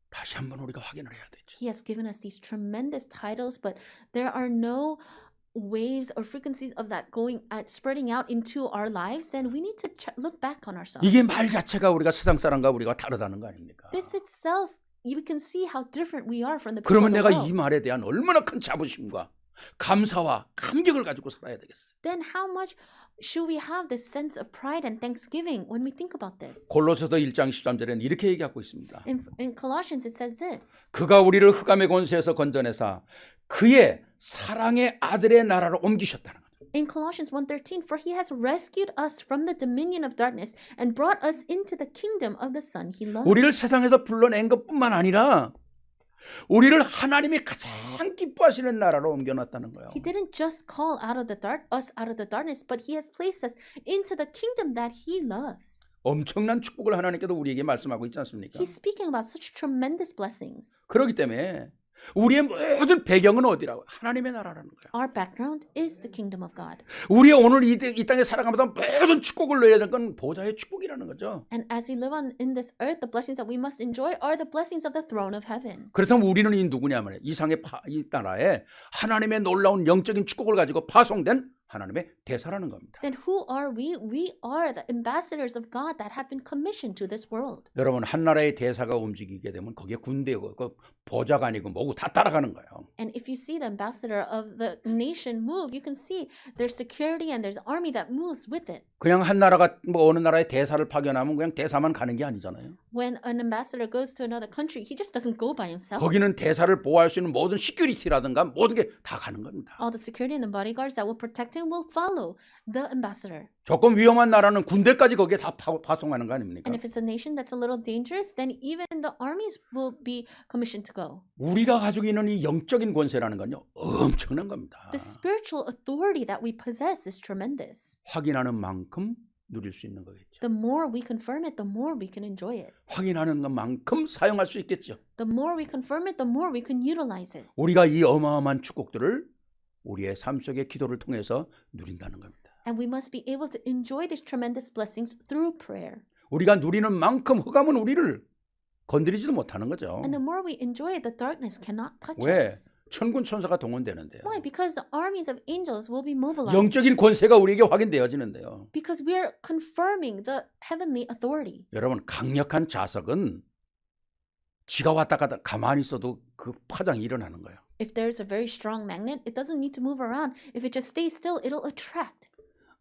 다시 한번 우리가 확인을 해야 되죠. He has given us these tremendous titles, but there are no waves or frequencies of that going spreading out into our lives. Then we need to look back on ourselves. 이게 말 자체가 우리가 세상 사람과 우리가 다르다는 거 아닙니까? This itself, you can see how different we are from the people 그러면 of the 내가 world. 이 말에 대한 얼마나 큰 자부심과 감사와 감격을 가지고 살아야 되겠어요. Then how much should we have this sense of pride and thanksgiving when we think about this? 골로새서 1장 13절에는 이렇게 얘기하고 있습니다. In Colossians it says this. 그가 우리를 흑암의 권세에서 건져내사 그의 사랑의 아들의 나라로 옮기셨다는 거죠. In Colossians 1:13, for he has rescued us from the dominion of darkness and brought us into the kingdom of the Son he loves. 우리를 세상에서 불러낸 것뿐만 아니라 우리를 하나님이 가장 기뻐하시는 나라로 옮겨놨다는 거예요. He didn't just call us out of the darkness, but he has placed us into the kingdom that he loves. 엄청난 축복을 하나님께서 우리에게 말씀하고 있지 않습니까? He's speaking about such tremendous blessings. 그렇기 때문에 우리의 모든 배경은 어디라고? 하나님의 나라라는 거예요. Our background is the kingdom of God. 우리 오늘 이 땅에 살아가면서 모든 축복을 누려야 될 건 보좌의 축복이라는 거죠. And as we live in this earth, the blessings that we must enjoy are the blessings of the throne of heaven. 그래서 우리는 이 누구냐면 이 나라에 하나님의 놀라운 영적인 축복을 가지고 파송된 하나님의 대사라는 겁니다. Then who are we? We are the ambassadors of God that have been commissioned to this world. 여러분 한 나라의 대사가 움직이게 되면 거기에 군대고 그 보좌가 아니고 뭐고 다 따라가는 거예요. And if you see the ambassador of the nation move, you can see there's security and there's army that moves with it. 그냥 한 나라가 뭐 어느 나라의 대사를 파견하면 그냥 대사만 가는 게 아니잖아요. When an ambassador goes to another country, he just doesn't go by himself. 거기는 대사를 보호할 수 있는 모든 시큐리티라든가 모든 게 다 가는 겁니다. All the security and the bodyguards that will protect him will follow the ambassador. 조금 위험한 나라는 군대까지 거기에 다 파송하는 거 아닙니까? And if it's a nation that's a little dangerous, then even the armies will be commissioned to go. 우리가 가지고 있는 이 영적인 권세라는 건요 엄청난 겁니다. The spiritual authority that we possess is tremendous. 확인하는 만큼 누릴 수 있는 거겠죠. The more we confirm it, the more we can enjoy it. 확인하는 것만큼 사용할 수 있겠죠. The more we confirm it, the more we can utilize it. 우리가 이 어마어마한 축복들을 우리의 삶 속의 기도를 통해서 누린다는 겁니다. And we must be able to enjoy these tremendous blessings through prayer. 우리가 누리는 만큼 흑암은 우리를 건드리지도 못하는 거죠. And the more we enjoy it, the darkness cannot touch 왜? us. 천군 천사가 동원되는데요. Why? Because the armies of angels will be mobilized. 영적인 권세가 우리에게 확인되어지는데요. Because we are confirming the heavenly authority. 여러분 강력한 자석은 지가 왔다 갔다 가만히 있어도 그 파장이 일어나는 거예요. If there's a very strong magnet, it doesn't need to move around. If it just stays still, it'll attract.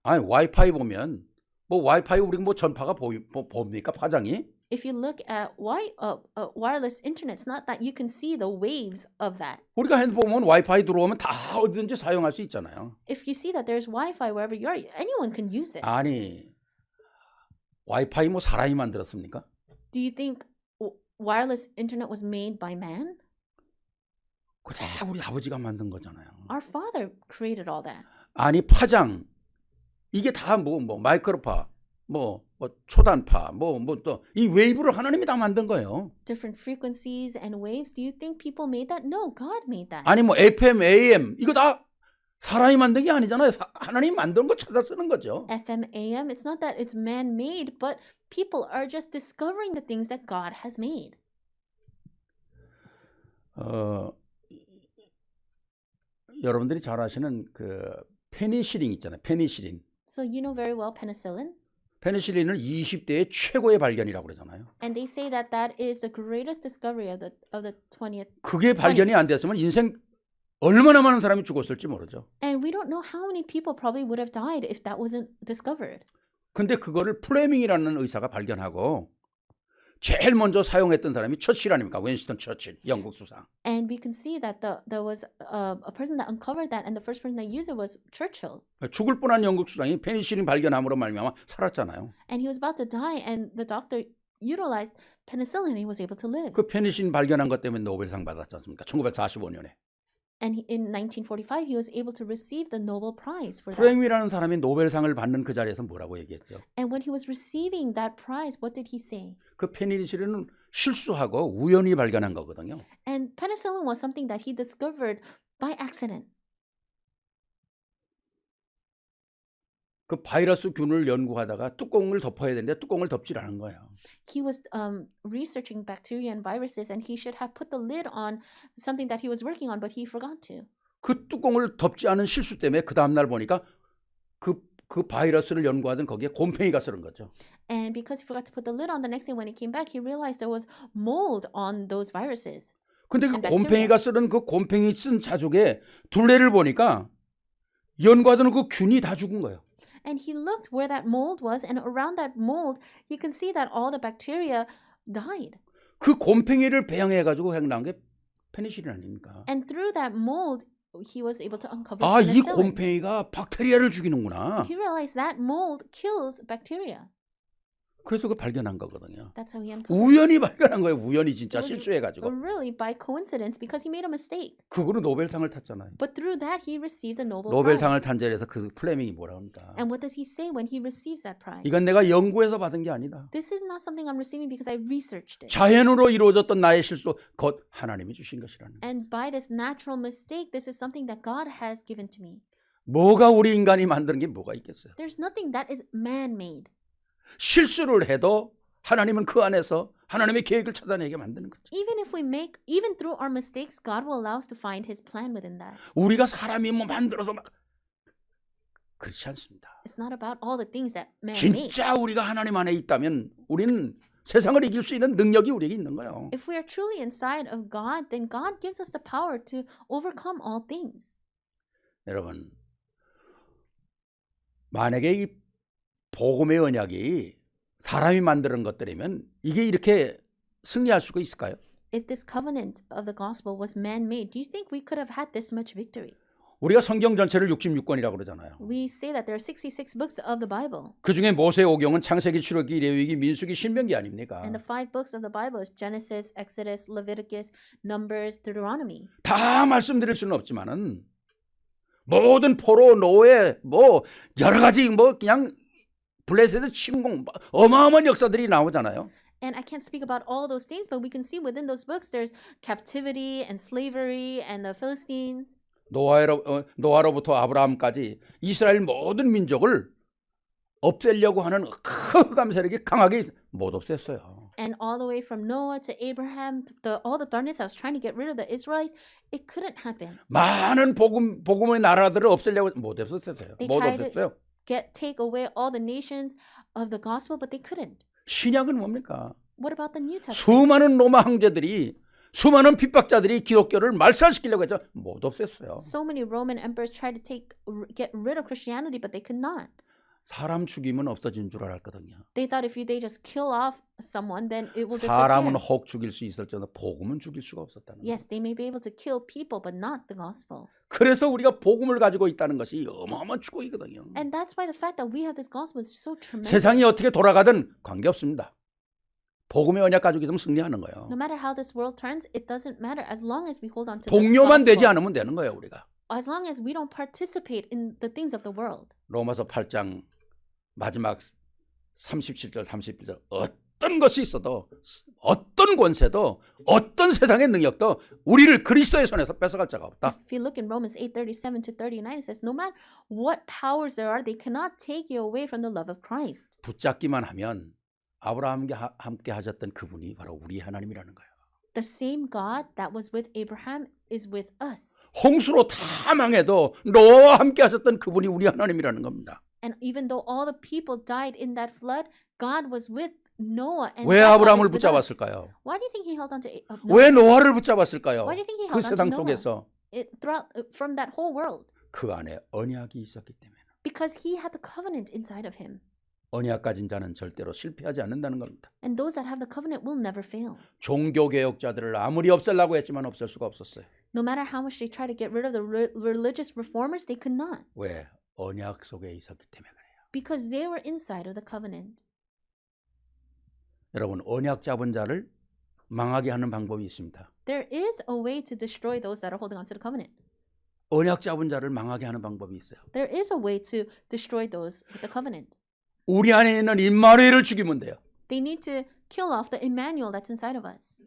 아니 와이파이 보면 뭐 와이파이 우리 뭐 전파가 보입니까 파장이? If you look at wireless internet, it's not that you can see the waves of that. 우리가 핸드폰 보면 와이파이 들어오면 다 어디든지 사용할 수 있잖아요. If you see that there's Wi-Fi wherever you are, anyone can use it. 아니 와이파이 뭐 사람이 만들었습니까? Do you think wireless internet was made by man? 그다 우리 아버지가 만든 거잖아요. Our father created all that. 아니 파장 이게 다 뭐 마이크로파 뭐 초단파 뭐 또 이 웨이브를 하나님이 다 만든 거예요. Different frequencies and waves. Do you think people made that? No, God made that. 아니 뭐 FM, AM 이거 다 사람이 만든 게 아니잖아요. 하나님이 만든 거 찾아 쓰는 거죠. FM, AM, it's not that it's man-made, but people are just discovering the things that God has made. 여러분들이 잘 아시는 그 페니실린 있잖아요. 페니실린. So you know very well penicillin. 페니실린은 20대의 최고의 발견이라고 그러잖아요. And they say that that is the greatest discovery of the 20th. 그게 발견이 안 됐으면 인생 얼마나 많은 사람이 죽었을지 모르죠. And we don't know how many people probably would have died if that wasn't discovered. 근데 그거를 플레밍이라는 의사가 발견하고 제일 먼저 사용했던 사람이 처칠 아닙니까? 윈스턴 처칠, 영국 수상. And we can see that there was a person that uncovered that, and the first person that used it was Churchill. 죽을 뻔한 영국 수상이 페니실린 발견함으로 말미암아 살았잖아요. And he was about to die, and the doctor utilized penicillin, and he was able to live. 그 페니실린 발견한 것 때문에 노벨상 받았지 않습니까? 1945년에. And in 1945, he was able to receive the Nobel Prize for that. 프랭이라는 사람이 노벨상을 받는 그 자리에서 뭐라고 얘기했죠? And when he was receiving that prize, what did he say? 그 페니실린은 실수하고 우연히 발견한 거거든요. And penicillin was something that he discovered by accident. 그 바이러스 균을 연구하다가 뚜껑을 덮어야 되는데 뚜껑을 덮질 않은 거예요. He was researching bacteria and viruses, and he should have put the lid on something that he was working on, but he forgot to. 그 뚜껑을 덮지 않은 실수 때문에 그 다음날 보니까 그 바이러스를 연구하던 거기에 곰팡이가 쓰는 거죠. And because he forgot to put the lid on, the next day when he came back, he realized there was mold on those viruses. 근데 그 And bacteria. 곰팡이가 쓰는 그 곰팡이 쓴 자족의 둘레를 보니까 연구하던 그 균이 다 죽은 거예요. And he looked where that mold was, and around that mold, he can see that all the bacteria died. 그 곰팡이를 배양해가지고 해난 게 페니실린 아닙니까? And through that mold, he was able to uncover 아, 이 penicillin. 곰팡이가 박테리아를 죽이는구나. He realized that mold kills bacteria. 그래서 그 발견한 거거든요. That's how he uncovered. 우연히 발견한 거예요. 우연히 진짜 It was 실수해가지고. really by coincidence because he made a mistake. 그거로 노벨상을 탔잖아요. But through that, he received the Nobel 노벨상을 Prize. 탄 자리에서 그 플레밍이 뭐라 합니까? And what does he say when he receives that prize? 이건 내가 연구해서 받은 게 아니다. This is not something I'm receiving because I researched it. 자연으로 이루어졌던 나의 실수 곧 하나님이 주신 것이라는 거예요. And by this natural mistake, this is something that God has given to me. 뭐가 우리 인간이 만드는 게 뭐가 있겠어요? There's nothing that is man-made. 실수를 해도 하나님은 그 안에서 하나님의 계획을 찾아내게 만드는 거죠. Even through our mistakes, God will allow us to find His plan within that. 우리가 사람이 뭐 만들어서 막 그렇지 않습니다. It's not about all the things that man makes. 진짜 우리가 하나님 안에 있다면 우리는 세상을 이길 수 있는 능력이 우리에게 있는 거예요. If we are truly inside of God, then God gives us the power to overcome all things. 여러분, 만약에 이 복음의 언약이 사람이 만드는 것들이면 이게 이렇게 승리할 수가 있을까요? If this covenant of the gospel was man-made, do you think we could have had this much victory? 우리가 성경 전체를 66권이라고 그러잖아요. We say that there are 66 books of the Bible. 그중에 모세오경은 창세기, 출애굽기, 레위기, 민수기, 신명기 아닙니까? And the 5 books of the Bible is Genesis, Exodus, Leviticus, Numbers, Deuteronomy. 다 말씀드릴 수는 없지만은 모든 포로, 노예, 뭐 여러 가지 뭐 그냥 블레셋의 침공 어마어마한 역사들이 나오잖아요. And I can't speak about all those things, but we can see within those books there's captivity and slavery and the Philistines. 노아로부터 아브라함까지 이스라엘 모든 민족을 없애려고 하는 흑암 세력이 강하게 못 없앴어요. And all the way from Noah to Abraham, all the darkness that was trying to get rid of the Israelites, it couldn't happen. 많은 복음의 나라들을 없애려고 못 없앴어요. They 못 tried 없앴어요. to take away all the nations of the gospel, but they couldn't. 신약은 뭡니까? What about the New Testament? 수많은 로마 황제들이 수많은 핍박자들이 기독교를 말살시키려고 했죠. 못 없앴어요. So many Roman emperors tried to get rid of Christianity, but they could not. 사람 죽이면 없어진 줄 알았거든요. They thought if they just kill off someone, then it will 사람은 disappear. 혹 죽일 수 있을지언정 복음은 죽일 수가 없었다는 거예요. Yes, they may be able to kill people, but not the gospel. 그래서 우리가 복음을 가지고 있다는 것이 어마어마한 축복이거든요. And that's why the fact that we have this gospel is so tremendous. 세상이 어떻게 돌아가든 관계없습니다. 복음의 언약 가지고 있으면 승리하는 거예요. No matter how this world turns, it doesn't matter as long as we hold on to the 동료만 되지 gospel. 않으면 되는 거예요, 우리가. As long as we don't participate in the things of the world. 로마서 8장 마지막 37절 31절 어떤 것이 있어도 어떤 권세도 어떤 세상의 능력도 우리를 그리스도의 손에서 뺏어갈 자가 없다. If you look in Romans 8:37 to 39, it says, no matter what powers there are, they cannot take you away from the love of Christ. 붙잡기만 하면 아브라함과 함께 하셨던 그분이 바로 우리 하나님이라는 거예요. The same God that was with Abraham is with us. 홍수로 다 망해도 노아와 함께 하셨던 그분이 우리 하나님이라는 겁니다. And even though all the people died in that flood, God was with Noah. And 왜 that God 아브라함을 is with us. 붙잡았을까요? Why do you think he held on to Noah? 왜 노아를 붙잡았을까요? Why do you think he 그 held on to 세상 Noah? 속에서 from that whole world 그 안에 언약이 있었기 때문에. because he had the covenant inside of him. 언약 가진 자는 절대로 실패하지 않는다는 겁니다. And those that have the covenant will never fail. 종교 개혁자들을 아무리 없애려고 했지만 없앨 수가 없었어요. No matter how much they try to get rid of the religious reformers, they could not 왜? 언약 속에 있었기 때문에 그래요. because they were inside of the covenant. 여러분, 언약 잡은 자를 망하게 하는 방법이 있습니다. There is a way to destroy those that are holding on to the covenant. 언약 잡은 자를 망하게 하는 방법이 있어요. There is a way to destroy those with the covenant. 우리 안에 있는 임마누엘을 죽이면 돼요. They need to kill off the Emmanuel that's inside of us.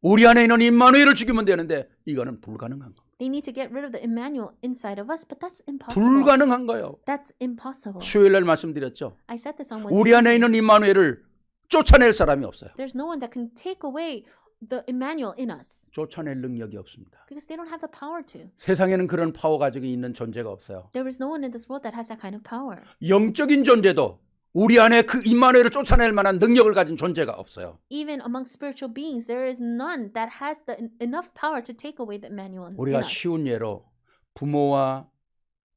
우리 안에 있는 임마누엘을 죽이면 되는데 이거는 불가능한 거. They need to get rid of the Emmanuel inside of us, but that's impossible. 불가능한 거예요. That's impossible. 수요일 날 말씀드렸죠. I said this on 우리 안에 Wednesday. 있는 임마누엘을 쫓아낼 사람이 없어요. There's no one that can take away the Emmanuel in us 쫓아낼 능력이 없습니다. because they don't have the power to. 세상에는 그런 파워 가지고 있는 존재가 없어요. There is no one in this world that has that kind of power. 영적인 존재도 우리 안에 그 임마누엘을 쫓아낼 만한 능력을 가진 존재가 없어요. Even among spiritual beings, there is none that has enough power to take away the Emmanuel in 우리가 us. 쉬운 예로 부모와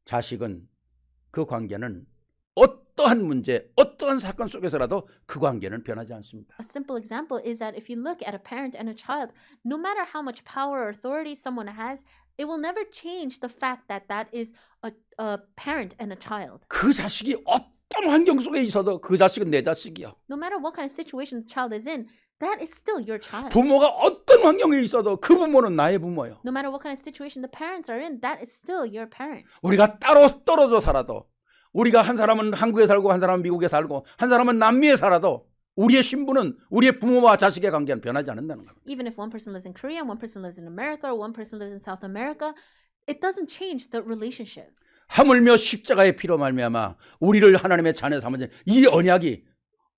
자식은 그 관계는 어떠한 문제, 어떠한 사건 속에서라도 그 관계는 변하지 않습니다. A simple example is that if you look at a parent and a child, no matter how much power or authority someone has, it will never change the fact that that is a parent and a child. 그 자식이 어떤 환경 속에 있어도 그 자식은 내 자식이야. No matter what kind of situation the child is in, that is still your child. 부모가 어떤 환경에 있어도 그 부모는 나의 부모예요. No matter what kind of situation the parents are in, that is still your parent. 우리가 따로 떨어져 살아도 우리가 한 사람은 한국에 살고 한 사람은 미국에 살고 한 사람은 남미에 살아도 우리의 신분은 우리의 부모와 자식의 관계는 변하지 않는다는 겁니다. Even if one person lives in Korea, one person lives in America, or one person lives in South America, it doesn't change the relationship. 하물며 십자가의 피로 말미암아 우리를 하나님의 자녀 삼은 이 언약이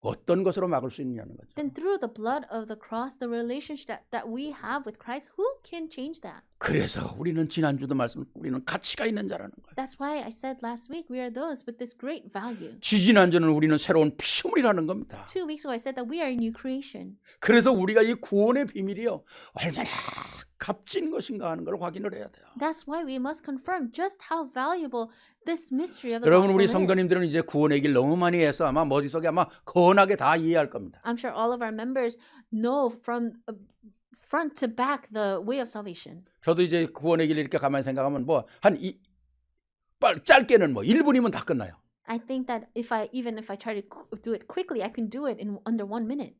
어떤 것으로 막을 수 있느냐는 거죠. Then through the blood of the cross, the relationship that we have with Christ, who can change that? 그래서 우리는 지난주도 우리는 가치가 있는 자라는 거예요. That's why I said last week we are those with this great value. 지지난주는 우리는 새로운 피조물이라는 겁니다. 2 weeks ago I said that we are a new creation. 그래서 우리가 이 구원의 비밀이요 얼마나 값진 것인가 하는 걸 확인을 해야 돼요. That's why we must confirm just how valuable this mystery of the 여러분 gospel 우리 is. 성도님들은 이제 구원의 길 너무 많이 해서 아마 머릿속에 아마 건하게 다 이해할 겁니다. I'm sure all of our members know from front to back the way of salvation. 저도 이제 구원의 길 이렇게 가만히 생각하면 짧게는 1분이면 다 끝나요. I think that even if I try to do it quickly, I can do it in under 1 minute.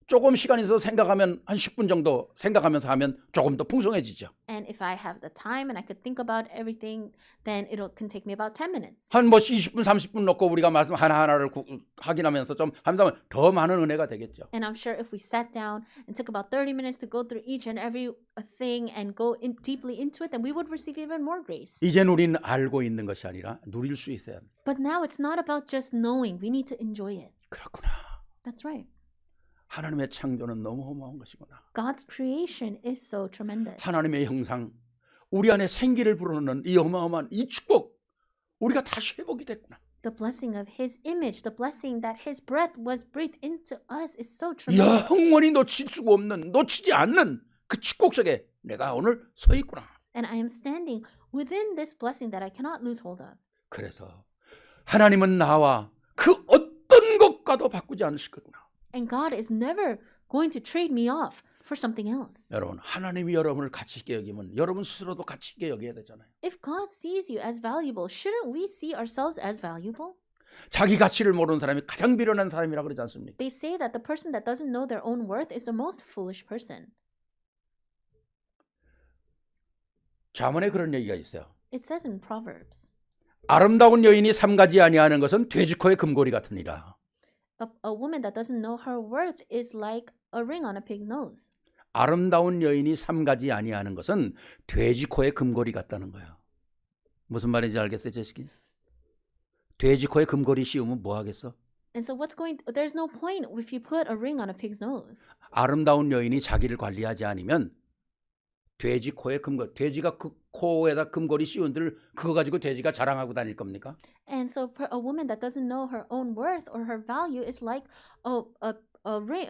조금 시간이 있어서 생각하면 한 10분 정도 생각하면서 하면 조금 더 풍성해지죠. And if I have the time and I could think about everything, then it can take me about 10 minutes. 한 20분 30분 놓고 우리가 말씀 하나하나를 확인하면서 좀 하면 더 많은 은혜가 되겠죠. And I'm sure if we sat down and took about 30 minutes to go through each and every thing and go deeply into it, then we would receive even more grace. 이젠 우리는 알고 있는 것이 아니라 누릴 수 있어야 합니다. But now it's not about just knowing. We need to enjoy it. 그렇구나. That's right. 하나님의 창조는 너무 어마어마한 것이구나. God's creation is so tremendous. 하나님의 형상, 우리 안에 생기를 불어넣는 이 어마어마한 이 축복, 우리가 다시 회복이 됐구나. The blessing of His image, the blessing that His breath was breathed into us is so tremendous. 영원히 놓칠 수가 없는, 놓치지 않는 그 축복 속에 내가 오늘 서 있구나. And I am standing within this blessing that I cannot lose hold of. 그래서 하나님은 나와 그 어떤 것과도 바꾸지 않으실 거구나. And God is never going to trade me off for something else. 여러분, 하나님이 여러분을 가치 있게 여기면 여러분 스스로도 가치 있게 여겨야 되잖아요. If God sees you as valuable, shouldn't we see ourselves as valuable? 자기 가치를 모르는 사람이 가장 미련한 사람이라고 그러지 않습니까? They say that the person that doesn't know their own worth is the most foolish person. 잠언에 그런 얘기가 있어요. It says in Proverbs, 아름다운 여인이 삼가지 아니하는 것은 돼지코의 금고리 같으니라. a woman that doesn't know her worth is like a ring on a pig's nose. 아름다운 여인이 삼가지 아니하는 것은 돼지코의 금고리 같다는 거예요. 무슨 말인지 알겠어요, 제시키? 돼지코에 금고리 씌우면 뭐 하겠어? And so there's no point if you put a ring on a pig's nose. 아름다운 여인이 자기를 관리하지 않으면 돼지코에 금고리, 돼지가 그 코에다 금고리 씌운들 그거 가지고 돼지가 자랑하고 다닐 겁니까? And so a woman that doesn't know her own worth or her value is like a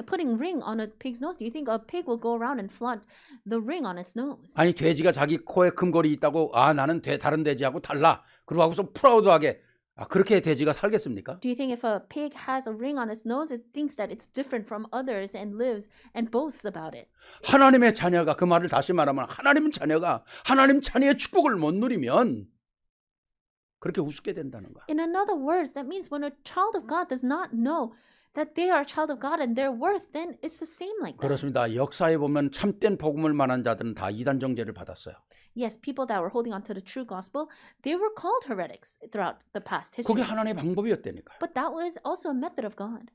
putting ring on a pig's nose, do you think a pig will go around and flaunt the ring on its nose? 아니 돼지가 자기 코에 금골이 있다고 나는 다른 돼지하고 달라. 그러고 하고서 프라우드하게 그렇게 돼지가 살겠습니까? Do you think if a pig has a ring on its nose, it thinks that it's different from others and lives and boasts about it? 하나님의 자녀가 그 말을 다시 말하면 하나님 자녀가 하나님 자녀의 축복을 못 누리면 그렇게 우습게 된다는 거야. In other words, that means when a child of God does not know that they are a child of God and their worth, then it's the same like that. 그렇습니다. 역사에 보면 참된 복음을 말한 자들은 다 이단 정죄를 받았어요. Yes, people that were holding on to the true gospel, they were called heretics throughout the past history. 그게 하나님의 방법이었다니까요. But that was also a method of God.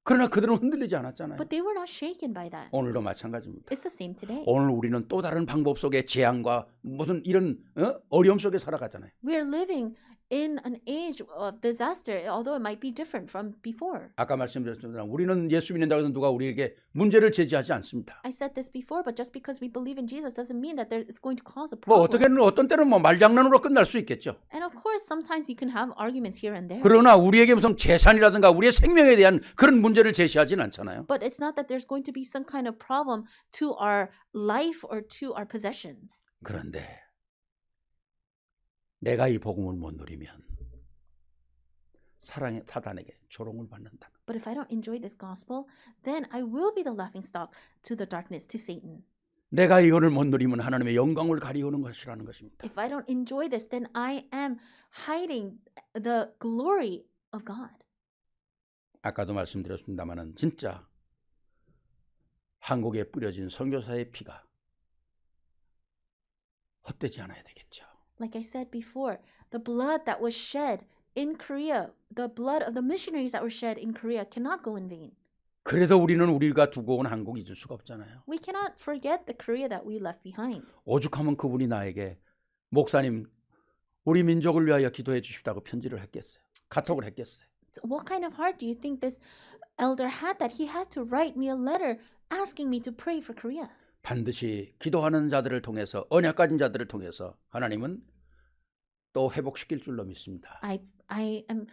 그러나 그들은 흔들리지 않았잖아요. But they were not shaken by that. 오늘도 마찬가지입니다. It's the same today. 오늘 우리는 또 다른 방법 속에 재앙과 무슨 이런 어려움 속에 살아가잖아요. We are living in an age of disaster, although it might be different from before. 아까 말씀드렸습니다. 우리는 예수 믿는다고 해서 누가 우리에게 문제를 제기하지 않습니다. I said this before, but just because we believe in Jesus doesn't mean that it's going to cause a 뭐 problem. 어떤 때는 뭐 말장난으로 끝날 수 있겠죠. And of course, sometimes you can have arguments here and there. 그러나 우리에게 무슨 재산이라든가 우리의 생명에 대한 그런 문제를 제시하지는 않잖아요. But it's not that there's going to be some kind of problem to our life or to our possessions. 그런데 내가 이 복음을 못 누리면 사랑의 사단에게 조롱을 받는다. But if I don't enjoy this gospel, then I will be the laughingstock to the darkness, to Satan. 내가 이거를 못 누리면 하나님의 영광을 가리우는 것이라는 것입니다. If I don't enjoy this, then I am hiding the glory of God. 아까도 말씀드렸습니다마는 진짜 한국에 뿌려진 선교사의 피가 헛되지 않아야 되겠죠. Like I said before, the blood that was shed in Korea, the blood of the missionaries that were shed in Korea cannot go in vain. 그래도 우리는 우리가 두고 온 한국 잊을 수가 없잖아요. We cannot forget the Korea that we left behind. 오죽하면 그분이 나에게 목사님 우리 민족을 위하여 기도해 주십다고 편지를 했겠어요. 카톡을 했겠어요. What kind of heart do you think this elder had that he had to write me a letter asking me to pray for Korea? 반드시 기도하는 자들을 통해서 언약 가진 자들을 통해서 하나님은 또 회복시킬 줄로 믿습니다. I am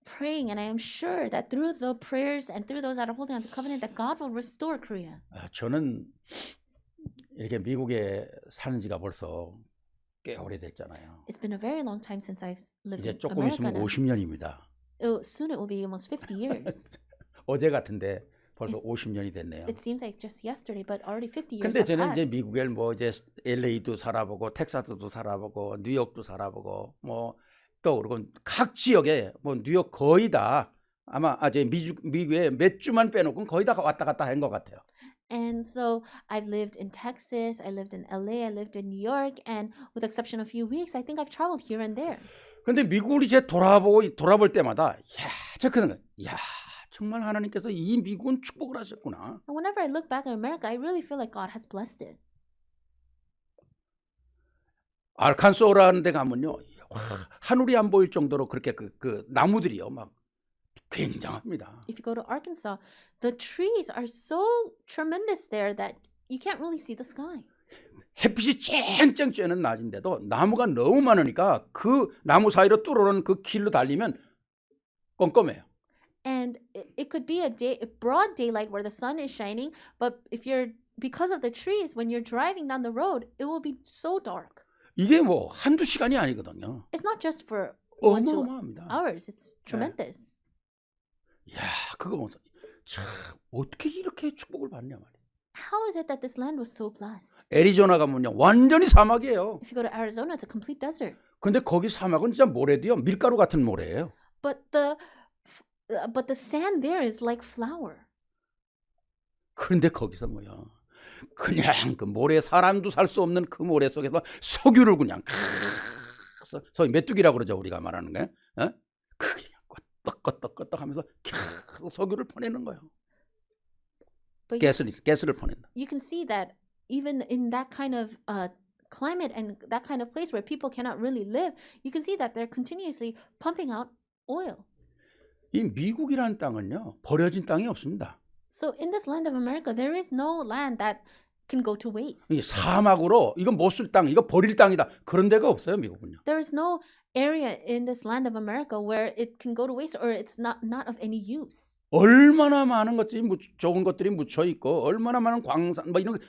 praying and I am sure that through the prayers and through those that are holding on to covenant that God will restore Korea. 저는 이렇게 미국에 사는 지가 벌써 꽤 오래됐잖아요. It's been a very long time since I've lived 이제 in 조금 America 있으면 now. 50년입니다. Soon it will be almost 50 years. 어제 같은데 벌써 50년이 됐네요. It seems like just yesterday, but already 50 years 근데 have 저는 이제 passed. 미국에 뭐 이제 LA도 살아보고 텍사스도 살아보고 뉴욕도 살아보고 뭐 또 그리고 각 지역에 뭐 뉴욕 거의 다 아마 이제 미국에 몇 주만 빼놓고는 거의 다 왔다 갔다 한 것 같아요. And so I've lived in Texas, I lived in LA, I lived in New York, and with the exception of a few weeks, I think I've traveled here and there. 근데 미국을 이제 돌아볼 때마다 저 그런 야 정말 하나님께서 이 미국은 축복을 하셨구나. And whenever I look back at America, I really feel like God has blessed it. 알칸소라는 데 가면요 하늘이 안 보일 정도로 그렇게 그 나무들이요 막 굉장합니다. If you go to Arkansas, the trees are so tremendous there that you can't really see the sky. 햇빛이 쨍쨍 쬐는 낮인데도 나무가 너무 많으니까 그 나무 사이로 뚫어놓은 그 길로 달리면 껌껌해요. And it could be a broad daylight where the sun is shining, but because of the trees, when you're driving down the road, it will be so dark. 이게 뭐 한두 시간이 아니거든요. It's not just for 1-2 어마어마합니다. hours. It's tremendous. 야, 그거 보면서 참 어떻게 이렇게 축복을 받냐 말이에요. How is it that this land was so blessed? 애리조나 가면요 완전히 사막이에요. If you go to Arizona, it's a complete desert. 근데 거기 사막은 진짜 모래도요 밀가루 같은 모래예요. But the sand there is like flour. 그런데 거기서 뭐야? 그냥 그 모래 사람도 살 수 없는 그 모래 속에서 석유를 그냥 소위 메뚜기라고 그러죠 우리가 말하는 게. 그게 껐떡껐떡 하면서 계속 석유를 퍼내는 거예요. But 가스를 퍼낸다. you can see that even in that kind of climate and that kind of place where people cannot really live, you can see that they're continuously pumping out oil. 이 미국이라는 땅은요 버려진 땅이 없습니다. So in this land of America, there is no land that can go to waste. 이 사막으로 이거 못 쓸 땅, 이거 버릴 땅이다 그런 데가 없어요 미국은요. There is no area in this land of America where it can go to waste or it's not of any use. 얼마나 많은 것들이 좋은 것들이 묻혀 있고 얼마나 많은 광산 뭐 이런 거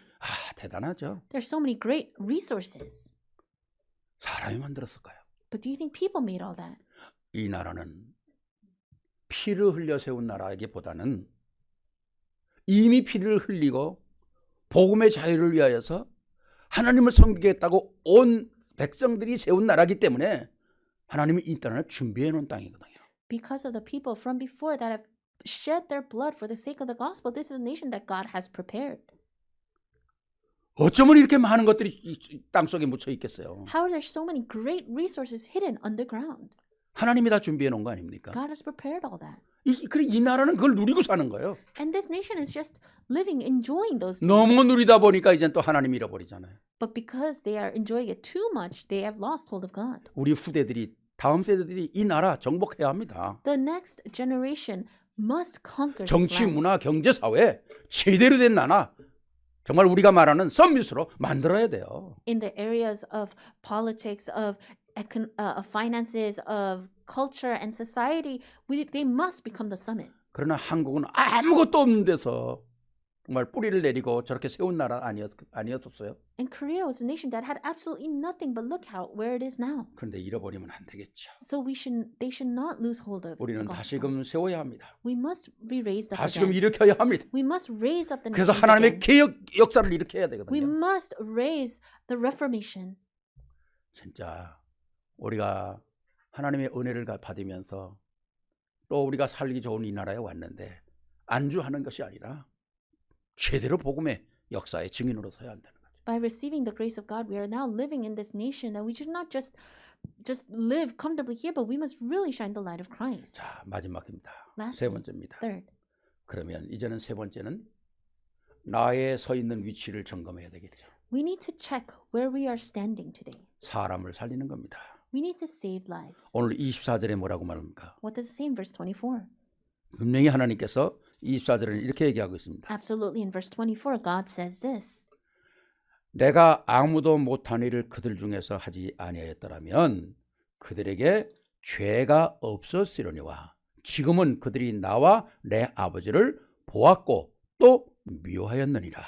대단하죠. There's so many great resources. 사람이 만들었을까요? But do you think people made all that? 이 나라는 피를 흘려 세운 나라이기보다는 이미 피를 흘리고 복음의 자유를 위하여서 하나님을 섬기겠다고 온 백성들이 세운 나라이기 때문에 하나님이 이 땅을 준비해 놓은 땅이거든요. Because of the people from before that have shed their blood for the sake of the gospel, this is a nation that God has prepared. 어쩌면 이렇게 많은 것들이 땅 속에 묻혀 있겠어요. How are there so many great resources hidden underground? 하나님이 다 준비해 놓은 거 아닙니까? God has prepared all that. 이 나라는 그걸 누리고 사는 거예요. And this nation is just living, enjoying those things. 너무 누리다 보니까 이젠 또 하나님 잃어버리잖아요. But because they are enjoying it too much, they have lost hold of God. 우리 후대들이 다음 세대들이 이 나라 정복해야 합니다. The next generation must conquer this 정치, land. 문화, 경제, 사회 제대로 된 나라 정말 우리가 말하는 서밋으로 만들어야 돼요. In the areas of politics, of finances, of culture and society, they must become the summit. 그러나 한국은 아무것도 없는 데서 정말 뿌리를 내리고 저렇게 세운 나라 아니었었어요. And Korea was a nation that had absolutely nothing, but look where it is now. 그런데 잃어버리면 안 되겠죠. So they should not lose hold of 우리는 the gospel. 다시금 세워야 합니다. We must be raised up 다시금 again. 일으켜야 합니다. We must raise up the 그래서 nations 하나님의 again. 개혁 역사를 일으켜야 We 되거든요. must raise the Reformation. 진짜 우리가 하나님의 은혜를 받으면서 또 우리가 살기 좋은 이 나라에 왔는데 안주하는 것이 아니라 제대로 복음의 역사의 증인으로 서야 한다는 거죠. By receiving the grace of God, we are now living in this nation that we should not just live comfortably here, but we must really shine the light of Christ. 자, 마지막입니다. Lastly, 세 번째입니다. Third, 그러면 이제는 세 번째는 나의 서 있는 위치를 점검해야 되겠죠. we need to check where we are standing today. 사람을 살리는 겁니다. We need to save lives. 오늘 24절에 뭐라고 말합니까? What does it say in verse 24? 분명히 하나님께서 24절에는 이렇게 얘기하고 있습니다. Absolutely, in verse 24, God says this. 내가 아무도 못한 일을 그들 중에서 하지 아니하였더라면 그들에게 죄가 없었으려니와 지금은 그들이 나와 내 아버지를 보았고 또 미워하였느니라.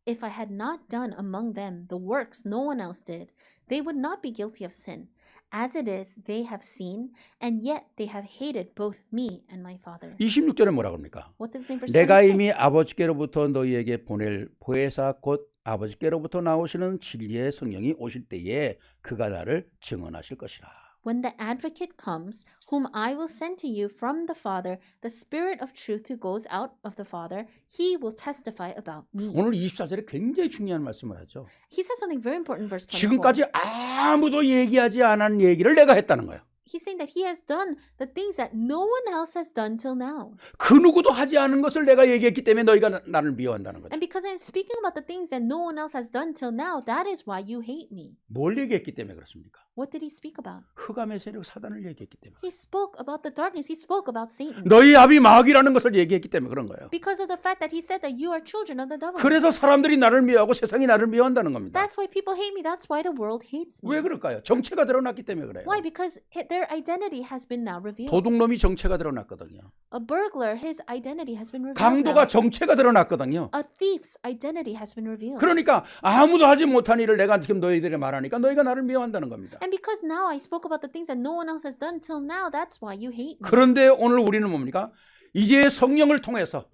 If I had not done among them the works no one else did, they would not be guilty of sin. As it is, they have seen, and yet they have hated both me and my Father. 26절에 뭐라고 합니까? What does it say in verse 내가 26? 이미 아버지께로부터 너희에게 보낼 보혜사 곧 아버지께로부터 나오시는 진리의 성령이 오실 때에 그가 나를 증언하실 것이라. When the advocate comes, whom I will send to you from the Father, the Spirit of truth who goes out of the Father, he will testify about me. 오늘 24절에 굉장히 중요한 말씀을 하죠. He says something very important in verse 24. 지금까지 아무도 얘기하지 않은 얘기를 내가 했다는 거예요. He's saying that he has done the things that no one else has done till now. 그 누구도 하지 않은 것을 내가 얘기했기 때문에 너희가 나를 미워한다는 거죠. And because I'm speaking about the things that no one else has done till now, that is why you hate me. 뭘 얘기했기 때문에 그렇습니까? What did he speak about? 흑암의 세력 사단을 얘기했기 때문에. He spoke about the darkness. He spoke about Satan. 너희 아비 마귀라는 것을 얘기했기 때문에 그런 거예요. Because of the fact that he said that you are children of the devil. 그래서 사람들이 나를 미워하고 세상이 나를 미워한다는 겁니다. That's why people hate me. That's why the world hates me. 왜 그럴까요? 정체가 드러났기 때문에 그래요. Why? Because their identity has been now revealed. 도둑놈이 정체가 드러났거든요. A burglar, his identity has been revealed. 강도가 now. 정체가 드러났거든요. A thief's identity has been revealed. 그러니까 아무도 하지 못한 일을 내가 지금 너희들이 말하니까 너희가 나를 미워한다는 겁니다. And because now I spoke about the things that no one else has done till now, that's why you hate me. 그런데 오늘 우리는 뭡니까? 이제 성령을 통해서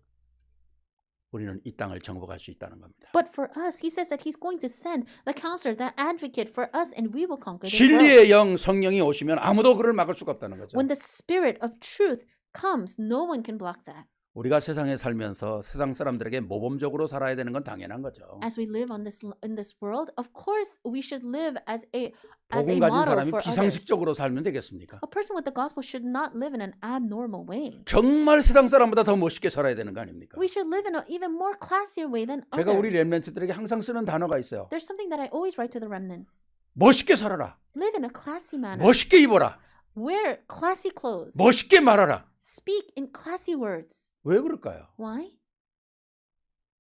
우리는 이 땅을 정복할 수 있다는 겁니다. But for us, he says that he's going to send the counselor, the advocate for us, and we will conquer this world. 진리의 영 성령이 오시면 아무도 그를 막을 수가 없다는 거죠. When the spirit of truth comes, no one can block that. 우리가 세상에 살면서 세상 사람들에게 모범적으로 살아야 되는 건 당연한 거죠. As we live in this world, of course, we should live as a 복음 가진 model 사람이 for others. 비상식적으로 살면 되겠습니까? A person with the gospel should not live in an abnormal way. 정말 세상 사람보다 더 멋있게 살아야 되는 거 아닙니까? We should live in an even more classier way than 제가 우리 others. 렘넌트들에게 항상 쓰는 단어가 있어요. There's something that I always write to the remnants. 멋있게 살아라. Live in a classy manner. 멋있게 입어라. Wear classy clothes. 멋있게 말하라. Speak in classy words. 왜 그럴까요? Why?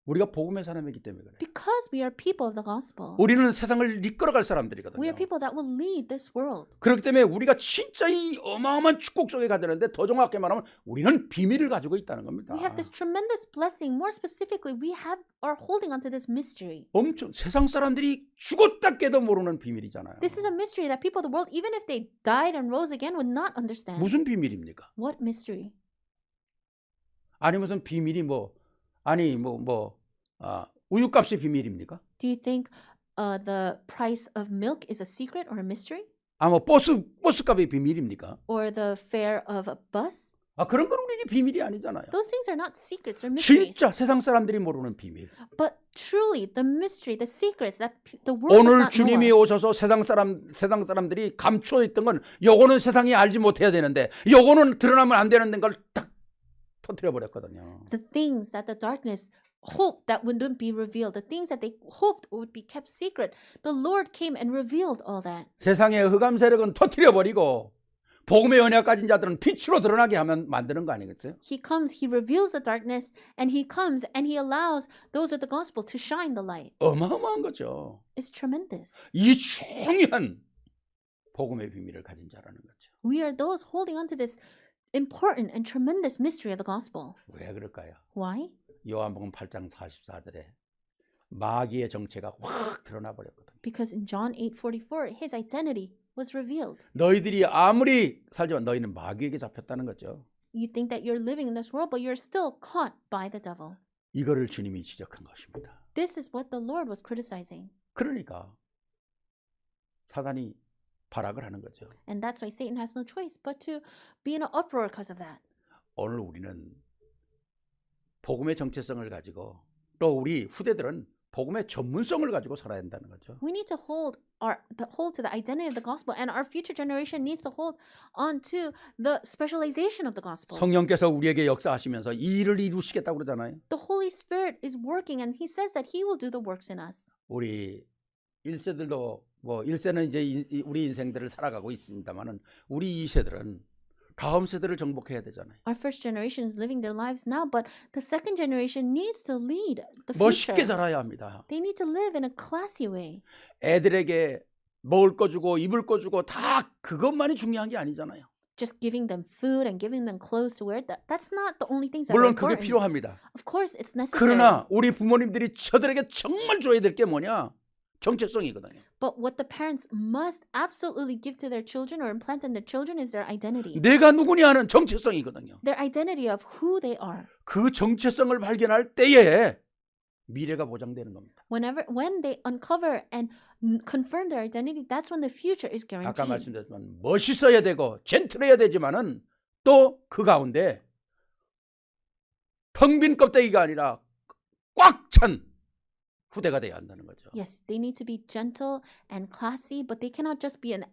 우리가 복음의 사람이기 때문에 그래요. Because we are people of the gospel. 우리는 세상을 이끌어갈 We 사람들이거든요. are people that will lead this world. 그렇기 때문에 우리가 진짜 이 어마어마한 축복 속에 가되는데 더 정확하게 말하면 우리는 비밀을 가지고 있다는 겁니다. We have this tremendous blessing. More specifically, we are holding onto this mystery. 엄청 세상 사람들이 죽었다 깨도 모르는 비밀이잖아요. This is a mystery that people of the world, even if they died and rose again, would not understand. 무슨 비밀입니까? What mystery? 아니 무슨 비밀이 우유값이 비밀입니까? Do you think the price of milk is a secret or a mystery? 버스값이 비밀입니까? Or the fare of a bus? 그런 건 우리에게 비밀이 아니잖아요. Those things are not secrets or mysteries. 진짜 세상 사람들이 모르는 비밀. But truly, the mystery, the secret that the world does 오늘 not know 주님이 of. 오셔서 세상 사람들이 감춰 있던 건 요거는 세상이 알지 못해야 되는데 요거는 드러나면 안 되는 걸 딱 터뜨려 버렸거든요. The things that the darkness hoped that wouldn't be revealed, the things that they hoped would be kept secret, the Lord came and revealed all that. 세상의 흑암 세력은 터뜨려 버리고 복음의 언약 가진 자들은 빛으로 드러나게 하면 만드는 거 아니겠어요? He comes, he reveals the darkness, and he comes and he allows those of the gospel to shine the light. 어마어마한 거죠. It's tremendous. 이 중요한 복음의 비밀을 가진 자라는 거죠. We are those holding on to this important and tremendous mystery of the gospel. 왜 그럴까요? Why? 요한복음 8장 44절에 마귀의 정체가 확 드러나 버렸거든요. Because in John 8:44, his identity was revealed. 너희들이 아무리 살지만 너희는 마귀에게 잡혔다는 거죠. You think that you're living in this world, but you're still caught by the devil. 이거를 주님이 지적한 것입니다. This is what the Lord was criticizing. 그러니까 사단이 발악을 하는 거죠. And that's why Satan has no choice but to be in an uproar because of that. 오늘 우리는 복음의 정체성을 가지고 또 우리 후대들은 복음의 전문성을 가지고 살아야 한다는 거죠. We need to hold to the identity of the gospel, and our future generation needs to hold on to the specialization of the gospel. 성령께서 우리에게 역사하시면서 이 일을 이루시겠다고 그러잖아요. The Holy Spirit is working, and He says that He will do the works in us. 우리 1세들도 1세는 이제 우리 인생들을 살아가고 있습니다만은 우리 2세들은 다음 세대를 정복해야 되잖아요. Our first generation is living their lives now, but the second generation needs to lead the 멋있게 future. 자라야 합니다. They need to live in a classy way. 애들에게 먹을 거 주고 입을 거 주고 다 그것만이 중요한 게 아니잖아요. Just giving them food and giving them clothes to wear, that's not the only things that are 물론 그게 important. 필요합니다. Of course, it's necessary. 그러나 우리 부모님들이 저들에게 정말 줘야 될 게 뭐냐? 정체성이거든요. But what the parents must absolutely give to their children or implant in their children is their identity. 내가 누구냐 하는 정체성이거든요. Their identity of who they are. 그 정체성을 발견할 때에 미래가 보장되는 겁니다. When they uncover and confirm their identity, that's when the future is 아까 guaranteed. 말씀드렸지만 멋있어야 되고 젠틀해야 되지만은 또 그 가운데 텅 빈 껍데기가 아니라 꽉 찬 후대가 돼야 한다는 거죠. Yes, they need to be gentle and classy, but they cannot just be an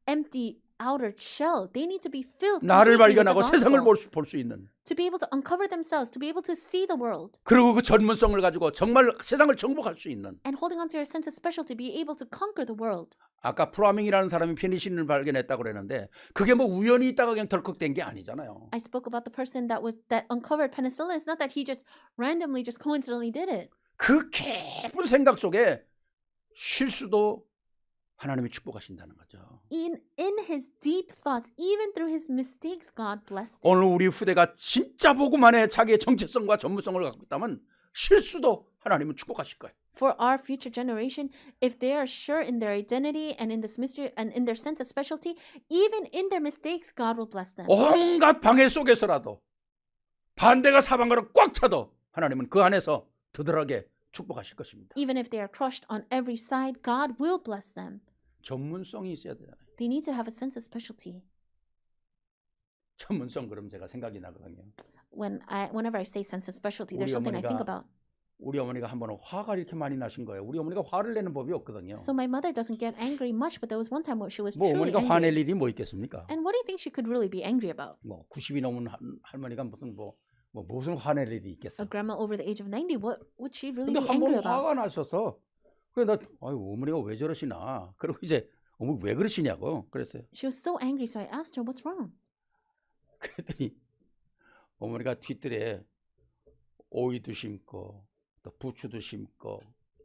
empty outer shell. They need to be filled 나를 completely with the 발견하고 세상을 gospel. 볼 수 있는. To be able to uncover themselves, to be able to see the world. 그리고 그 전문성을 가지고 정말 세상을 정복할 수 있는. And holding on to your sense of specialty, be able to conquer the world. 아까 프라밍이라는 사람이 페니실린을 발견했다고 그랬는데 그게 뭐 우연히 있다가 그냥 덜컥 된 게 아니잖아요. I spoke about the person that uncovered penicillin. It's not that he just randomly, just coincidentally did it. 그 깊은 생각 속에 실수도 하나님이 축복하신다는 거죠. In his deep thoughts, even through his mistakes, God blessed him. 오늘 우리 후대가 진짜 복음 안에 자기의 정체성과 전문성을 갖고 있다면 실수도 하나님은 축복하실 거예요. For our future generation, if they are sure in their identity and in this mystery and in their sense of specialty, even in their mistakes, God will bless them. 온갖 방해 속에서라도 반대가 사방으로 꽉 차도 하나님은 그 안에서 든든하게 축복하실 것입니다. Even if they are crushed on every side, God will bless them. 전문성이 있어야 되잖아요. They need to have a sense of specialty. 전문성 그럼 제가 생각이 나거든요. Whenever I say sense of specialty, there's 우리 something I think about. 우리 어머니가 한 번은 화가 이렇게 많이 나신 거예요. 우리 어머니가 화를 내는 법이 없거든요. So my mother doesn't get angry much, but there was one time where she was 뭐 truly 어머니가 화낼 angry. 일이 뭐 있겠습니까? And what do you think she could really be angry about? 뭐 90이 넘은 할머니가 무슨 화낼 일이 있겠어? A grandma over the age of 90, what would she really 근데 be 한 angry 번 about? 화가 나셔서 그래 나 아유 어머니가 왜 저러시나? 그리고 이제 어머니 왜 그러시냐고 그랬어요. She was so angry, so I asked her, what's wrong? 그랬더니 어머니가 뒤뜰에 오이도 심고 또 부추도 심고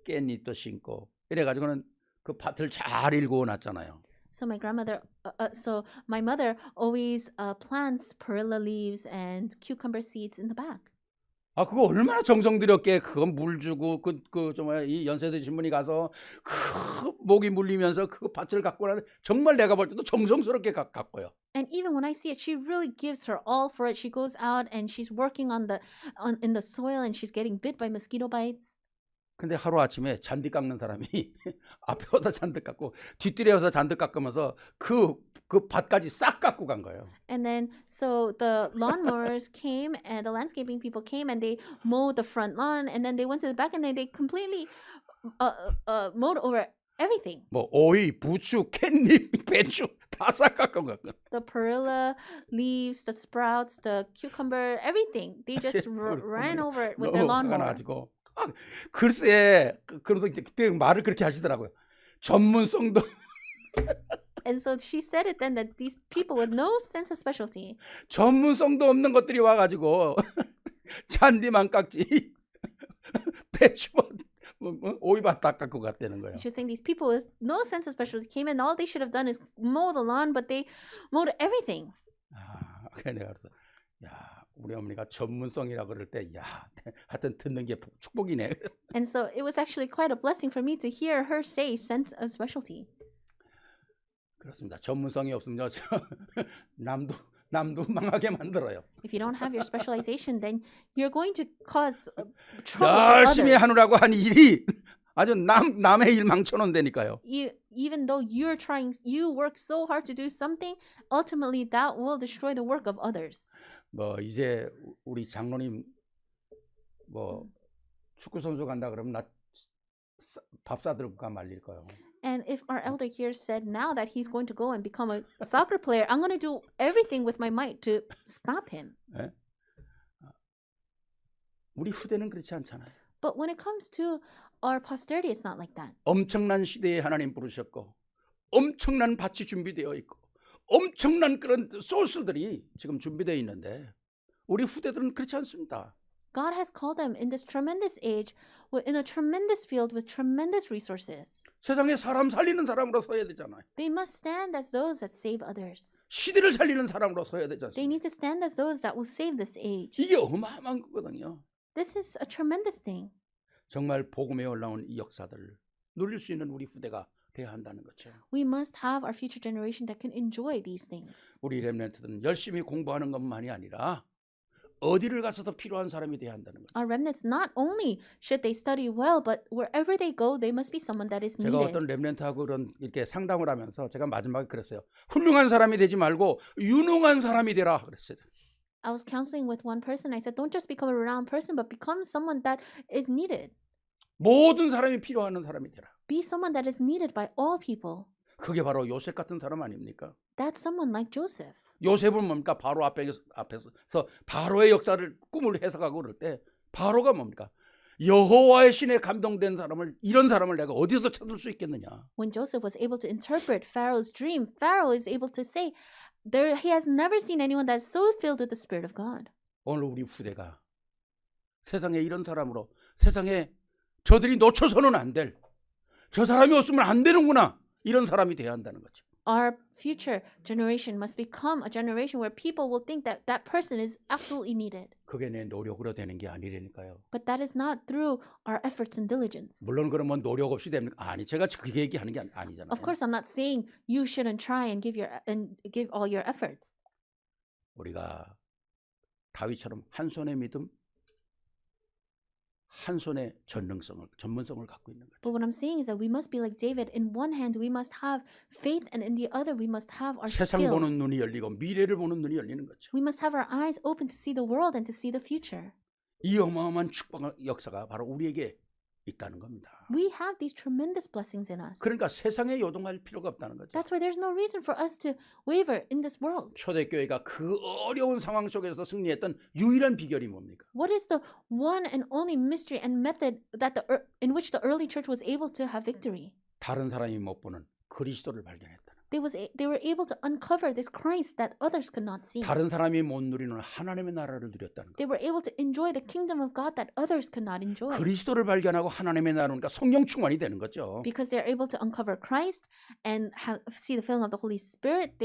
깻잎도 심고 이래가지고는 그 밭을 잘 일구어 놨잖아요. So my mother always plants perilla leaves and cucumber seeds in the back. 아 그거 얼마나 정성 들였게 그거 물 주고 그 정말 이 연세대 신분이 가서 그 목이 물리면서 그 밭을 갖고 나는 정말 내가 볼 때도 정성스럽게 갖고요. And even when I see it, she really gives her all for it. She goes out and she's working in the soil and she's getting bit by mosquito bites. 근데 하루 아침에 잔디 깎는 사람이 앞에 와서 잔디 깎고 뒷뜰에 와서 잔디 깎으면서 그 밭까지 싹 깎고 간 거예요. And then so the lawnmowers came and the landscaping people came and they mowed the front lawn and then they went to the back and then they completely mowed over everything. 뭐 오이, 부추, 캣잎, 배추 다 싹 깎은 거예요. The perilla leaves, the sprouts, the cucumber, everything. They just ran over it with their 너무 화가 lawnmower. 나가지고 글쎄 그러면서 이제 그때 말을 그렇게 하시더라고요. 전문성도 And so she said it then that these people with no sense of specialty, 전문성도 없는 것들이 와가지고 잔디만 깎지 배추만 오이밭 다 깎고 갔다는 거예요. she was saying these people with no sense of specialty came and all they should have done is mow the lawn, but they mowed everything. 아, 그래 내가 그래서 야 우리 어머니가 전문성이라 그럴 때 야 하여튼 듣는 게 축복이네. And so it was actually quite a blessing for me to hear her say sense of specialty. 그렇습니다. 전문성이 없으면 남도 망하게 만들어요. If you don't have your specialization, then you're going to cause trouble for 열심히 others. 하느라고 한 일이 아주 남의 일 망쳐놓는다니까요. Even though you work so hard to do something, ultimately that will destroy the work of others. 뭐 이제 우리 장로님 뭐 축구 선수 간다 그러면 나 밥 사들고 가 말릴 거예요. And if our elder here said now that he's going to go and become a soccer player, I'm going to do everything with my might to stop him. 예? 우리 후대는 그렇지 않잖아요. But when it comes to our posterity, it's not like that. 엄청난 시대에 하나님 부르셨고 엄청난 밭이 준비되어 있고 엄청난 그런 소스들이 지금 준비되어 있는데 우리 후대들은 그렇지 않습니다. God has called them in this tremendous age, in a tremendous field with tremendous resources. 세상에 사람 살리는 사람으로 서야 되잖아요. They must stand as those that save others. 시대를 살리는 사람으로 서야 되지 They 않습니까? need to stand as those that will save this age. 이게 어마어마한 거거든요. This is a tremendous thing. 정말 복음에 올라온 이 역사들을 누릴 수 있는 우리 후대가 돼야 한다는 거죠. We must have our future generation that can enjoy these things. 우리 렘넌트들은 열심히 공부하는 것만이 아니라 어디를 가서도 필요한 사람이 돼야 한다는 거죠. Our remnants, not only should they study well, but wherever they go, they must be someone that is 제가 needed. 어떤 렘넌트하고 이렇게 상담을 하면서 제가 마지막에 그랬어요. 훌륭한 사람이 되지 말고 유능한 사람이 되라 그랬어요. I was counseling with one person. I said, don't just become a renowned person, but become someone that is needed. 모든 사람이 필요한 사람이 되라. Be someone that is needed by all people. 그게 바로 요셉 같은 사람 아닙니까? That's someone like Joseph. 요셉은 뭡니까? 바로 앞에서 바로의 역사를 꿈을 해석하고 그럴 때 바로가 뭡니까? 여호와의 신에 감동된 사람을 이런 사람을 내가 어디서 찾을 수 있겠느냐? When Joseph was able to interpret Pharaoh's dream, Pharaoh is able to say, he has never seen anyone that's so filled with the Spirit of God. 오늘 우리 후대가 세상에 이런 사람으로 세상에 저들이 놓쳐서는 안 될 저 사람이 없으면 안 되는구나 이런 사람이 돼야 한다는 거죠. Our future generation must become a generation where people will think that that person is absolutely needed. 그게 내 노력으로 되는 게 아니라니까요. But that is not through our efforts and diligence. 물론 그러면 노력 없이 됩니까? 아니 제가 그게 얘기하는 게 아니잖아요. Of course, I'm not saying you shouldn't try and give all your efforts. 우리가 다윗처럼 한 손의 믿음, 한 손의 전문성을 갖고 있는 거죠. But what I'm saying is that we must be like David. In one hand, we must have faith, and in the other, we must have our 세상 보는 skills. 눈이 열리고 미래를 보는 눈이 열리는 거죠. We must have our eyes open to see the world and to see the future. 이 어마어마한 축복 역사가 바로 우리에게 있다는 겁니다. We have these tremendous blessings in us. 그러니까 세상에 요동할 필요가 없다는 거죠. That's why there's no reason for us to waver in this world. 초대교회가 그 어려운 상황 속에서 승리했던 유일한 비결이 뭡니까? What is the one and only mystery and method in which the early church was able to have victory? 다른 사람이 못 보는 그리스도를 발견했다는 거예요. they were able to uncover this Christ that others could not see. 다른 사람이 못 누리는 하나님의 나라를 누렸다는 거. They were able to enjoy the kingdom of God that others could not enjoy. 그리스도를 발견하고 하나님의 나라니까 성령 충만이 되는 거죠. Because they're able to uncover Christ and see the filling of the Holy Spirit,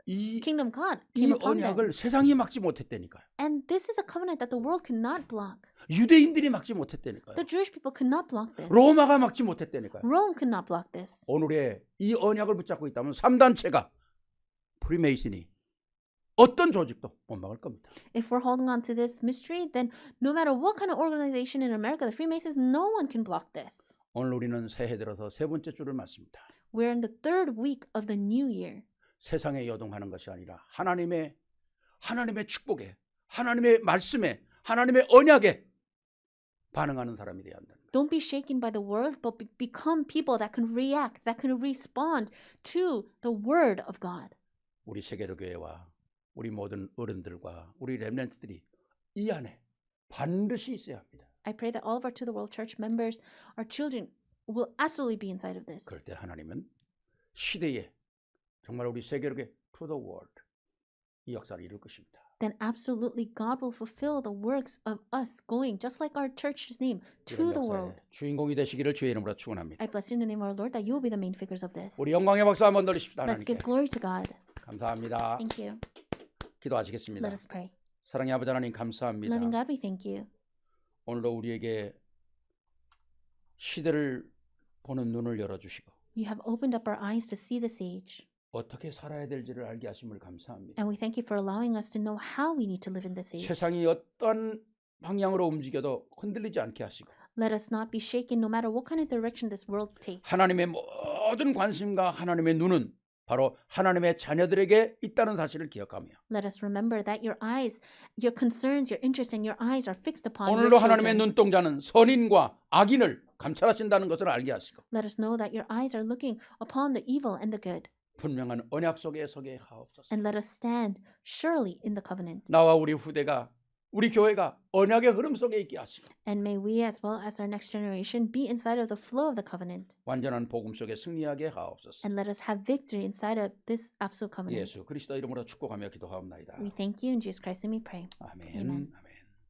이, kingdom God 이 came upon them. 언약을 세상이 막지 못했다니까요. And this is a covenant that the world could not block. 유대인들이 막지 못했다니까요. The Jewish people could not block this. 로마가 막지 못했다니까요. Rome could not block this. 오늘의 이 언약을 붙잡고 있다면 3단체가 프리메이슨이 어떤 조직도 못 막을 겁니다. If we're holding on to this mystery, then no matter what kind of organization in America, the Freemasons, no one can block this. 오늘 우리는 새해 들어서 세 번째 주를 맞습니다. We're in the third week of the new year. 세상에 요동하는 것이 아니라 하나님의 축복에, 하나님의 말씀에, 하나님의 언약에 반응하는 사람이 되어야 한다. Don't be shaken by the world, but become people that can react, that can respond to the word of God. 우리 세계로 교회와 우리 모든 어른들과 우리 렘넌트들이 이 안에 반드시 있어야 합니다. I pray that all of our To the World Church members, our children, will absolutely be inside of this. 그럴 때 하나님은 시대에 정말 우리 세계로의 To the World 이 역사를 이룰 것입니다. Then absolutely God will fulfill the works of us going, just like our church's name, to the world. 주인공이 되시기를 주의 이름으로 축원합니다. I bless you in the name of our Lord that you will be the main figures of this. 우리 영광의 박수 한번 돌리십시다. Let's 하나님께 give glory to God. 감사합니다. Thank you. 기도하시겠습니다. Let us pray. 사랑의 아버지 하나님 감사합니다. Loving God, we thank you. 오늘도 우리에게 시대를 보는 눈을 열어주시고 You have opened up our eyes to see this age. 어떻게 살아야 될지를 알게 하심을 감사합니다. And we thank you for allowing us to know how we need to live in this age. 세상이 어떤 방향으로 움직여도 흔들리지 않게 하시고 Let us not be shaken no matter what kind of direction this world takes. 하나님의 모든 관심과 하나님의 눈은 바로 하나님의 자녀들에게 있다는 사실을 기억하며 Let us remember that your eyes, your concerns, your interests, and your eyes are fixed upon your 오늘도 하나님의 children. 눈동자는 선인과 악인을 감찰하신다는 것을 알게 하시고 Let us know that your eyes are looking upon the evil and the good. 분명한 언약 속에 서게 하옵소서. And let us stand surely in the covenant. 나와 우리 후대가 우리 교회가 언약의 흐름 속에 있게 하시고 And may we as well as our next generation be inside of the flow of the covenant. 완전한 복음 속에 승리하게 하옵소서. And let us have victory inside of this absolute covenant. 예수 그리스도 이름으로 축복하며 기도하옵나이다. We thank you in Jesus Christ's name we pray. 아멘. Amen. 아멘.